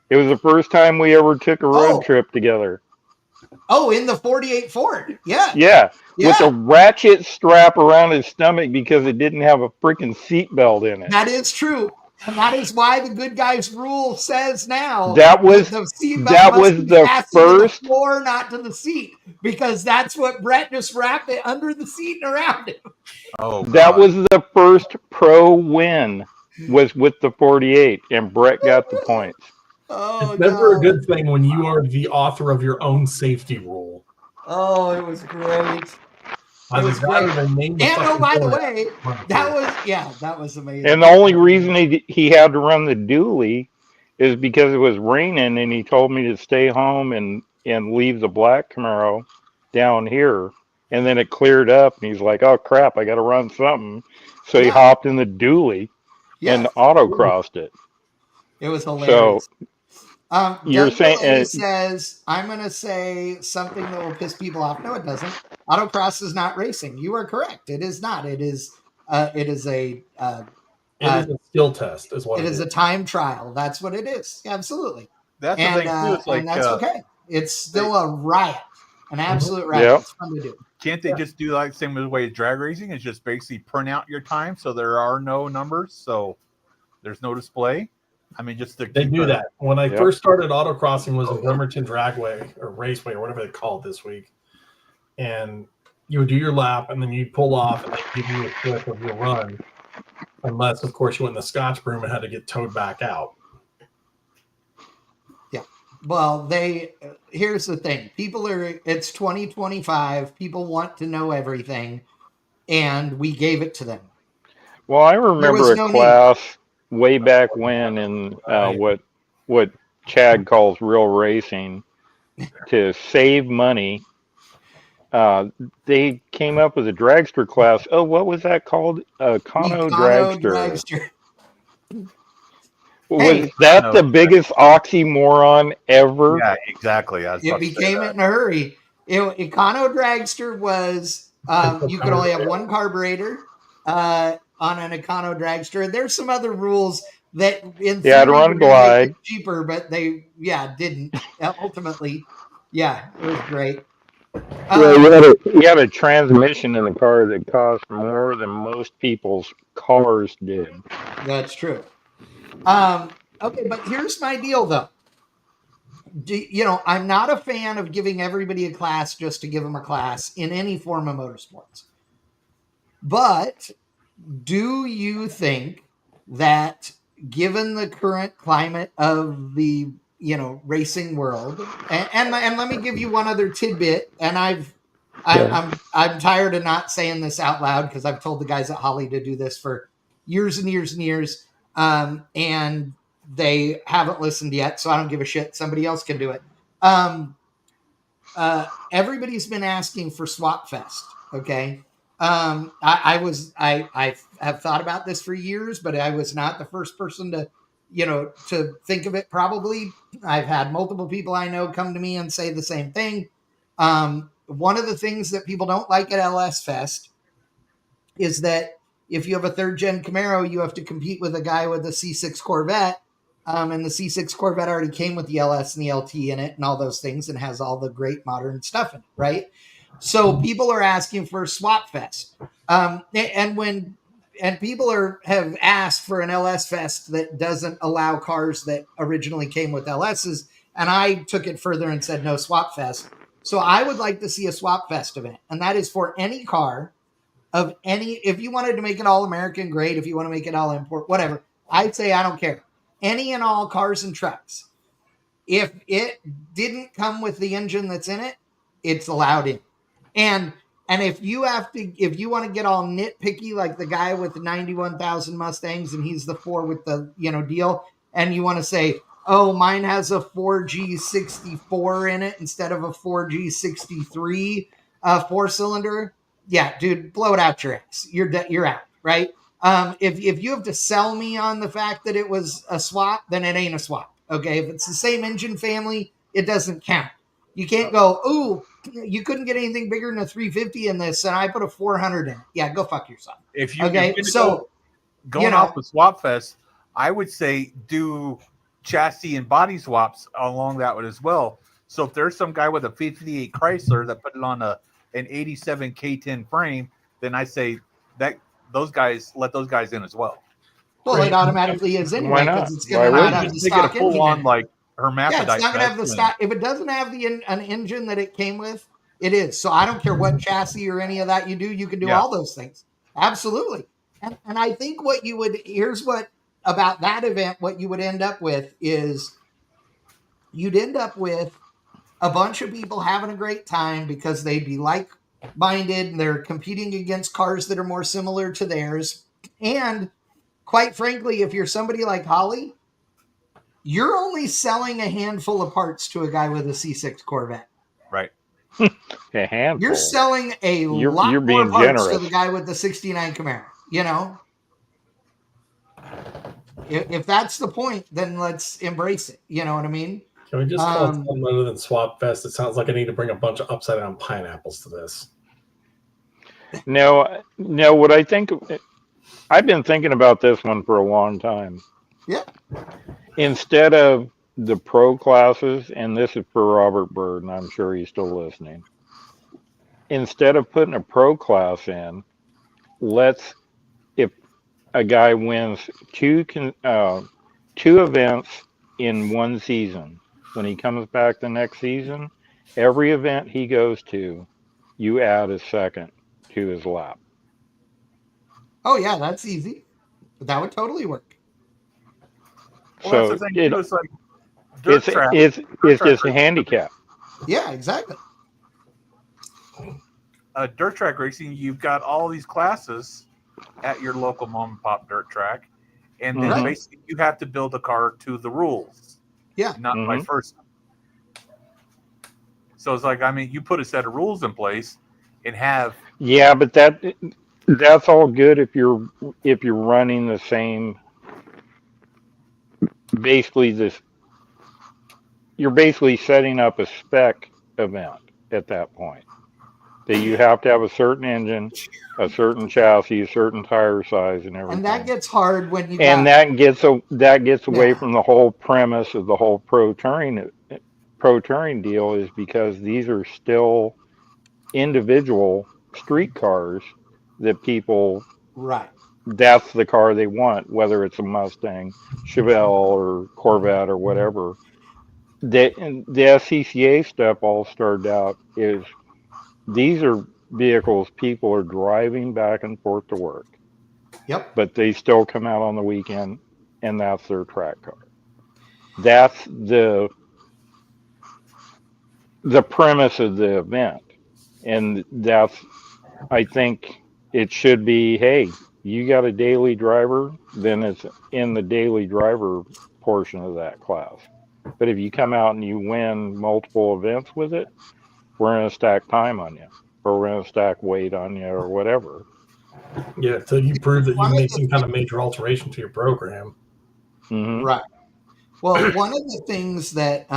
It was the first time we ever took a road trip together. Oh, in the 48 Ford. Yeah. Yeah, with a ratchet strap around his stomach because it didn't have a freaking seatbelt in it. That is true. And that is why the Good Guys rule says now That was the seatbelt that must was be the fastened to the first. floor, not to the seat, because that's what Brett just wrapped it under the seat and around him. Oh, That God. was the first pro win. Was with the 48, and Brett got the points. Oh, It's never a no. good thing when you are the author of your own safety rule. Oh, it was great. It was great. And oh, by the way, that was amazing. And the only reason he had to run the dually is because it was raining, and he told me to stay home and leave the black Camaro down here. And then it cleared up, and he's like, "Oh crap, I got to run something." So he hopped in the dually and autocrossed it. It was hilarious. So you're saying says, I'm going to say something that will piss people off. No, it doesn't. Autocross is not racing. You are correct. It is not. It is a skill test is what it is. A time trial. That's what it is. Absolutely. That's the thing too. It's like, and that's okay. It's still a riot, an absolute riot. Yep. It's fun to do. Can't they just do like the same way as drag racing? It's just basically print out your time so there are no numbers, so there's no display. I mean, just they do that. When I first started autocrossing was in Bremerton Dragway or Raceway or whatever they call it this week. And you would do your lap and then you'd pull off and they give you a clip of your run. Unless, of course, you went in the Scotch broom and had to get towed back out. Yeah. Well, here's the thing. It's 2025. People want to know everything. And we gave it to them. Well, I remember a class way back when in what Chad calls real racing to save money. They came up with a dragster class. Oh, what was that called? A Econo dragster. Was that the biggest oxymoron ever? Yeah, exactly. It became it in a hurry. Econo dragster was you could only have one carburetor on an Econo dragster. There's some other rules that in theory to run glide cheaper, but they didn't. Ultimately, it was great. You had a transmission in the car that cost more than most people's cars did. That's true. Okay, but here's my deal, though. I'm not a fan of giving everybody a class just to give them a class in any form of motorsports. But do you think that given the current climate of the racing world, and let me give you one other tidbit, and I'm tired of not saying this out loud because I've told the guys at Holly to do this for years and years and years, and they haven't listened yet, so I don't give a shit. Somebody else can do it. Everybody's been asking for Swap Fest, okay? I have thought about this for years, but I was not the first person to think of it. Probably, I've had multiple people I know come to me and say the same thing. One of the things that people don't like at LS Fest is that if you have a third gen Camaro, you have to compete with a guy with a C6 Corvette. And the C6 Corvette already came with the LS and the LT in it and all those things and has all the great modern stuff in it, right? So people are asking for a swap fest. And people have asked for an LS fest that doesn't allow cars that originally came with LSs. And I took it further and said no swap fest. So I would like to see a swap fest event, and that is for any car of any. If you wanted to make it all American, great. If you want to make it all import, whatever. I'd say I don't care. Any and all cars and trucks. If it didn't come with the engine that's in it, it's allowed in. And if you want to get all nitpicky like the guy with the 91,000 Mustangs and he's the 4 with the deal, and you want to say, oh, mine has a 4G64 in it instead of a 4G63 4-cylinder. Yeah, dude, blow it out your ass. You're out, right? If you have to sell me on the fact that it was a swap, then it ain't a swap. Okay, if it's the same engine family, it doesn't count. You can't go, ooh, you couldn't get anything bigger than a 350 in this, and I put a 400 in it. Yeah, go fuck yourself. If you okay, so going off the swap fest, I would say do chassis and body swaps along that one as well. So if there's some guy with a 58 Chrysler that put it on an 87 K10 frame, then I say that let those guys in as well. Well, it automatically is anyway because it's going to not have the stock engine. Full on like hermaphrodite. Yeah, it's not going to have the stock. If it doesn't have an engine that it came with, it is. So I don't care what chassis or any of that you do. You can do all those things. Absolutely. And I think here's what about that event, what you would end up with is you'd end up with a bunch of people having a great time because they'd be like-minded and they're competing against cars that are more similar to theirs. And quite frankly, if you're somebody like Holly, you're only selling a handful of parts to a guy with a C6 Corvette. Right. A handful. You're selling a lot more parts to the guy with the 69 Camaro, If that's the point, then let's embrace it. You know what I mean? Can we just call it something other than Swap Fest? It sounds like I need to bring a bunch of upside down pineapples to this. No, what I think, I've been thinking about this one for a long time. Yeah. Instead of the pro classes, and this is for Robert Bird, and I'm sure he's still listening. Instead of putting a pro class in, if a guy wins two events in one season, when he comes back the next season, every event he goes to, you add a second to his lap. Oh yeah, that's easy. But that would totally work. Well, so it's just a handicap. Yeah, exactly. Dirt track racing, you've got all these classes at your local mom and pop dirt track, and then basically you have to build a car to the rules. Yeah, not my first. So it's like, I mean, you put a set of rules in place and have. Yeah, but that's all good if you're running the same. You're basically setting up a spec event at that point. That you have to have a certain engine, a certain chassis, a certain tire size, and everything. And that gets hard when you. That gets away from the whole premise of the whole pro touring deal, is because these are still individual street cars that people. Right. That's the car they want, whether it's a Mustang, Chevelle, or Corvette, or whatever. The SCCA stuff all started out is these are vehicles people are driving back and forth to work. Yep. But they still come out on the weekend, and that's their track car. That's the premise of the event. And I think it should be, hey, you got a daily driver, then it's in the daily driver portion of that class. But if you come out and you win multiple events with it, we're going to stack time on you. or we're going to stack weight on you or whatever. Yeah, until you prove that you made some kind of major alteration to your program. Mm-hmm. Right. Well, one of the things that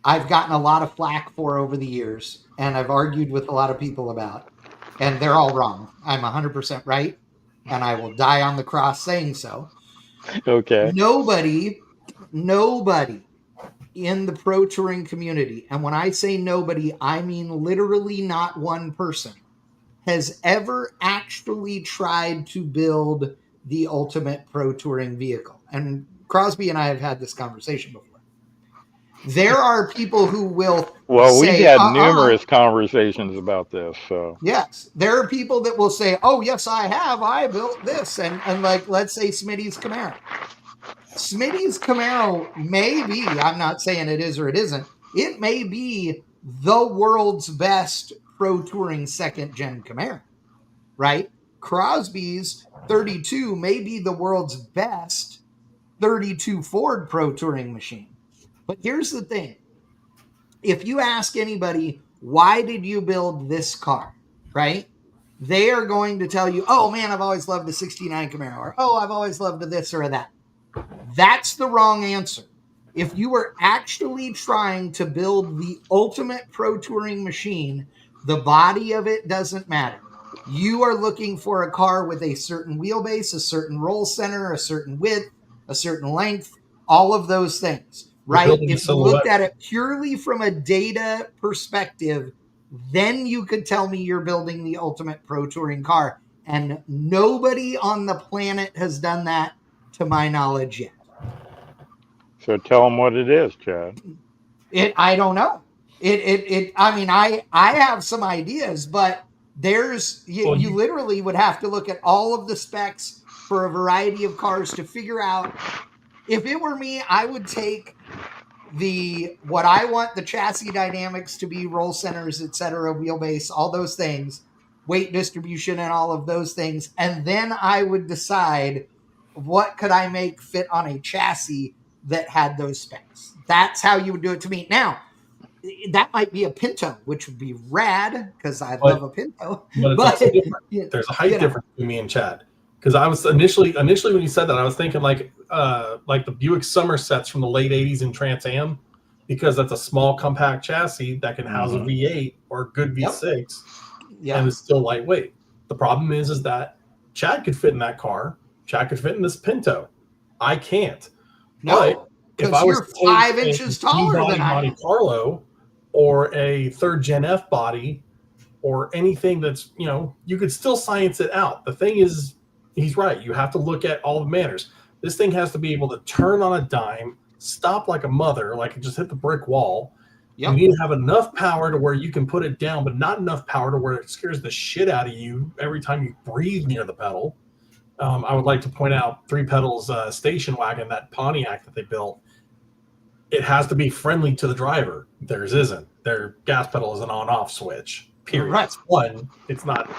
I've gotten a lot of flack for over the years, and I've argued with a lot of people about, and they're all wrong. I'm 100% right, and I will die on the cross saying so. Okay. Nobody in the pro touring community, and when I say nobody, I mean literally not one person, has ever actually tried to build the ultimate pro touring vehicle. And Crosby and I have had this conversation before. There are people who will we've had numerous conversations about this. So yes, there are people that will say, "Oh, yes, I have. I built this," and like, let's say Smitty's Camaro. Smitty's Camaro may be, I'm not saying it is or it isn't, it may be the world's best pro touring second gen Camaro, right? Crosby's 32 may be the world's best 32 Ford pro touring machine. But here's the thing. If you ask anybody, why did you build this car, right? They are going to tell you, oh man, I've always loved the 69 Camaro, or oh, I've always loved this or that. That's the wrong answer. If you were actually trying to build the ultimate pro touring machine, the body of it doesn't matter. You are looking for a car with a certain wheelbase, a certain roll center, a certain width, a certain length, all of those things, right? If you looked at it purely from a data perspective, then you could tell me you're building the ultimate pro touring car. And nobody on the planet has done that to my knowledge yet. So tell them what it is, Chad. I don't know. I mean, I have some ideas, but you literally would have to look at all of the specs for a variety of cars to figure out. If it were me, I would take what I want the chassis dynamics to be, roll centers, etc., wheelbase, all those things, weight distribution and all of those things. And then I would decide what could I make fit on a chassis that had those specs. That's how you would do it to me. Now, that might be a Pinto, which would be rad because I love a Pinto. But it's also different. There's a height difference between me and Chad. Because I was initially when you said that, I was thinking like the Buick Somersets from the late '80s in Trans Am, because that's a small compact chassis that can house a V8 or a good V6, and it's still lightweight. The problem is that Chad could fit in that car. Chad could fit in this Pinto. I can't. No, because you're 5 inches taller than I am. Monte Carlo or a third gen F body or anything that's, you could still science it out. The thing is, he's right. You have to look at all the manners. This thing has to be able to turn on a dime, stop like a mother, like it just hit the brick wall. Yep. You need to have enough power to where you can put it down, but not enough power to where it scares the shit out of you every time you breathe near the pedal. I would like to point out Three Pedals station wagon, that Pontiac that they built. It has to be friendly to the driver. Theirs isn't. Their gas pedal is an on-off switch. Period. Right. It's one. It's not.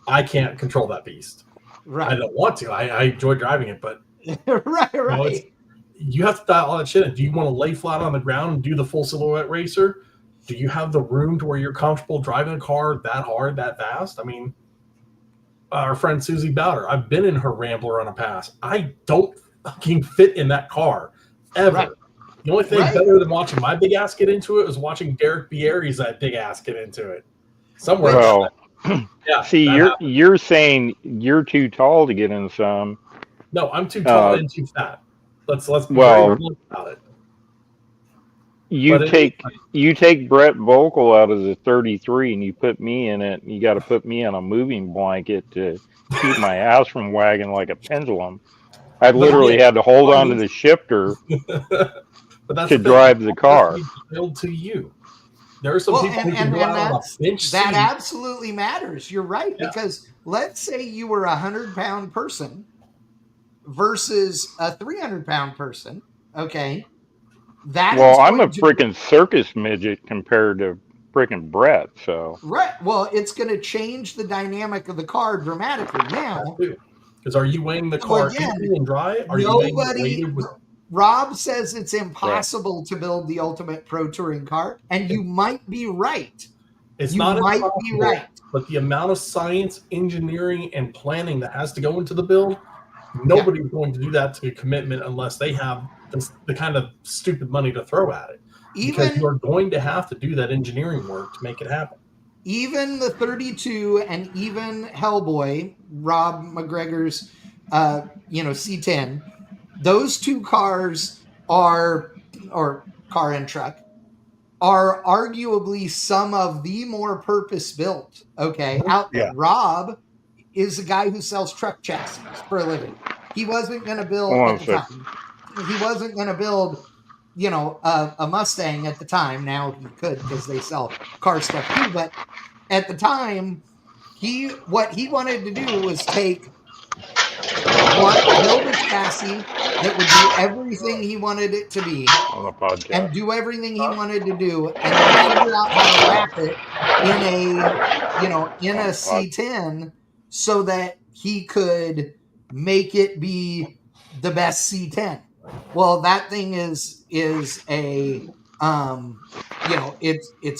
I can't control that beast. Right. I don't want to. I enjoy driving it, but right. You have to dial all that shit in. Do you want to lay flat on the ground and do the full silhouette racer? Do you have the room to where you're comfortable driving a car that hard, that fast? I mean, our friend Susie Bowder, I've been in her Rambler on a pass. I don't fucking fit in that car ever. Right. The only thing better than watching my big ass get into it was watching Derek Bieri's that big ass get into it. Somewhere. Well, see, you're saying you're too tall to get in some. No, I'm too tall and too fat. Let's be well about it. You take Brett Vocal out of the 33 and you put me in it. And you got to put me on a moving blanket to keep my ass from wagging like a pendulum. I literally had to hold on to the shifter to drive the car. Built to you. There are some people who can go out on a bench seat. That absolutely matters. You're right, because let's say you were a 100-pound person versus a 300-pound person. Okay, I'm a freaking circus midget compared to freaking Brett. So well, it's going to change the dynamic of the car dramatically now. Because are you weighing the car empty and dry? Are you weighing it weighted with? Rob says it's impossible to build the ultimate pro touring car, and you might be right. It's You not might impossible, be right. but the amount of science, engineering, and planning that has to go into the build, nobody's going to do that to a commitment unless they have the kind of stupid money to throw at it. Because Even you're going to have to do that engineering work to make it happen. even the 32 and even Hellboy, Rob McGregor's, C10, those two cars are, or car and truck, are arguably some of the more purpose-built, out there. Yeah. Rob is a guy who sells truck chassis for a living. He wasn't going to build Hold on at a the sec. time. He wasn't going to build, a Mustang at the time. Now he could because they sell car stuff too. But at the time, what he wanted to do was build a chassis that would do everything he wanted it to be, On the podcast. and do everything he wanted to do, and then figure out how to wrap it in a C10 so that he could make it be the best C10. Well, that thing is a it's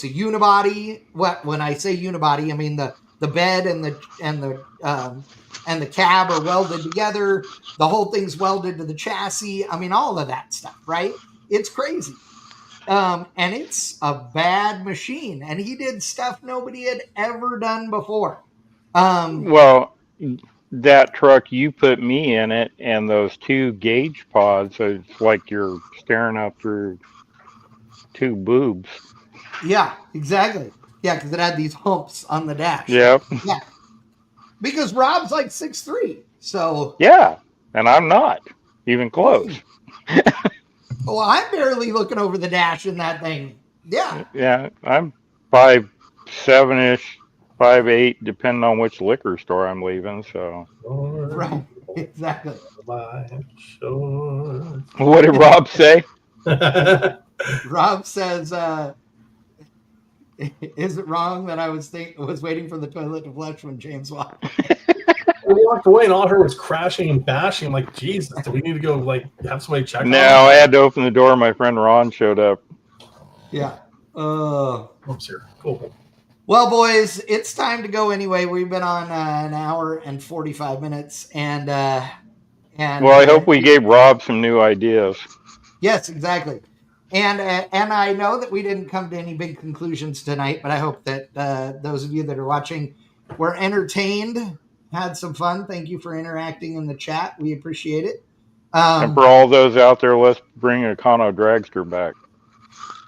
a unibody. When I say unibody, I mean the bed and the cab are welded together. The whole thing's welded to the chassis. I mean, all of that stuff, right? It's crazy. And it's a bad machine. And he did stuff nobody had ever done before. Well, that truck, you put me in it, and those two gauge pods, so it's like you're staring up through two boobs. Yeah, exactly. Yeah, because it had these humps on the dash. Yep. Yeah. Because Rob's like 6'3". So Yeah, and I'm not even close. Well, I'm barely looking over the dash in that thing. Yeah. Yeah, I'm 5'7"-ish, 5'8", depending on which liquor store I'm leaving. So Right. Exactly. what did Rob say? Rob says, is it wrong that I was waiting for the toilet to flush when James walked? We walked away and all I heard was crashing and bashing. I'm like, Jesus, do we need to go have somebody check? No, I had to open the door. My friend Ron showed up. Yeah. Oops, here. Cool. Well, boys, it's time to go anyway. We've been on an hour and 45 minutes, and well, I hope we gave Rob some new ideas. Yes, exactly. And I know that we didn't come to any big conclusions tonight, but I hope that those of you that are watching were entertained, had some fun. Thank you for interacting in the chat. We appreciate it. And for all those out there, let's bring a Econo Dragster back.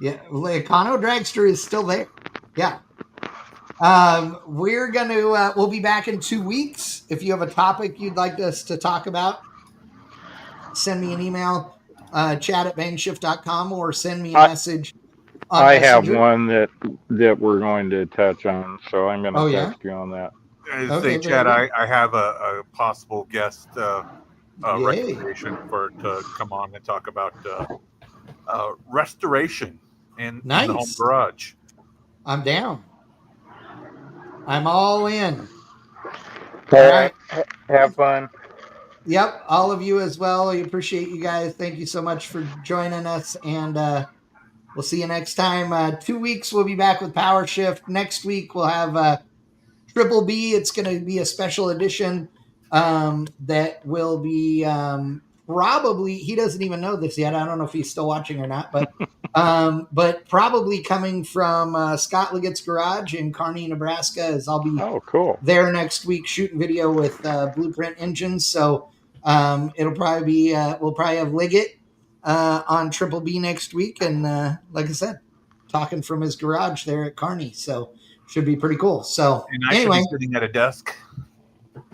Yeah, the Econo Dragster is still there. Yeah. We're going to, we'll be back in 2 weeks. If you have a topic you'd like us to talk about, send me an email, chat@bangshift.com, or send me a message. I have one that we're going to touch on, so I'm going to text you on that. Okay, Chad, I have a possible guest recommendation to come on and talk about restoration in the home garage. I'm down. I'm all in. All right. Have fun. Yep, all of you as well. We appreciate you guys. Thank you so much for joining us, and we'll see you next time. 2 weeks, we'll be back with PowerShift. Next week, we'll have Triple B. It's going to be a special edition that will be probably, he doesn't even know this yet. I don't know if he's still watching or not, but probably coming from Scott Liggett's garage in Kearney, Nebraska, as I'll be there next week shooting video with Blueprint Engines. So it'll probably be, we'll probably have Liggett on Triple B next week. And like I said, talking from his garage there at Kearney. So should be pretty cool. So and I anyway, should be sitting at a desk.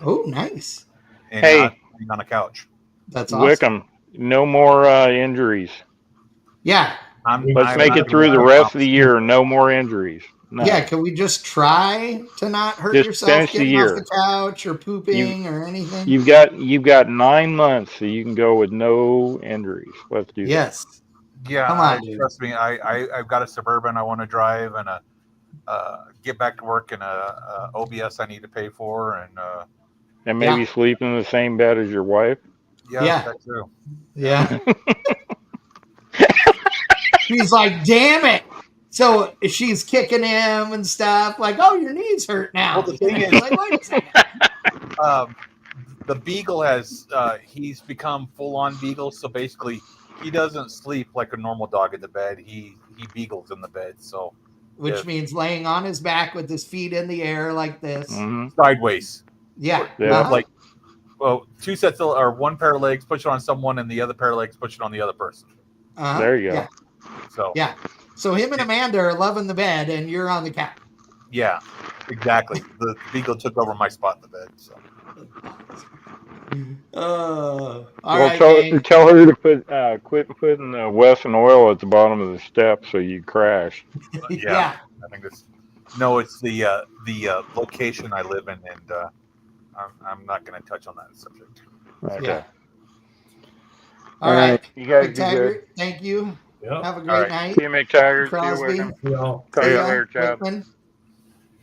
Oh, nice. And not sitting on a couch. That's awesome. Wickham, no more injuries. Yeah. Let's make it through the rest of the year. No more injuries. No. Yeah, can we just try to not hurt yourself getting off the couch or pooping or anything? You've got 9 months, so you can go with no injuries. Let's do that. Yeah, come on, trust me. I've got a Suburban I want to drive and get back to work and a OBS I need to pay for and maybe sleep in the same bed as your wife. Yeah. That's true. Yeah. He's like, damn it. So she's kicking him and stuff, like, "Oh, your knees hurt now." Well, the thing is, like, wait a second. The beagle has he's become full on beagle, so basically he doesn't sleep like a normal dog in the bed. He beagles in the bed, so Which means laying on his back with his feet in the air like this. Sideways. Yeah. Yeah. Like, well, two sets of, or one pair of legs, push it on someone, and the other pair of legs, push it on the other person. There you go. Yeah. So Yeah. So him and Amanda are loving the bed, and you're on the couch. yeah, exactly. The beagle took over my spot in the bed. So. All Well, right, tell her to quit putting Wesson oil at the bottom of the steps so you crash. Yeah. I think it's it's the location I live in, and I'm not going to touch on that subject. Okay. Yeah. All right. You guys be McTaggart, good. thank you. Yep. Have a great night. See you, McTaggart. See you, Crosby. Wickman. Yeah. Talk See to you ya, later, Chad. Wickman.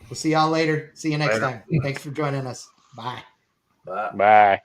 We'll see y'all later. See you next Later. time. Thanks for joining us. Bye. Bye. Bye.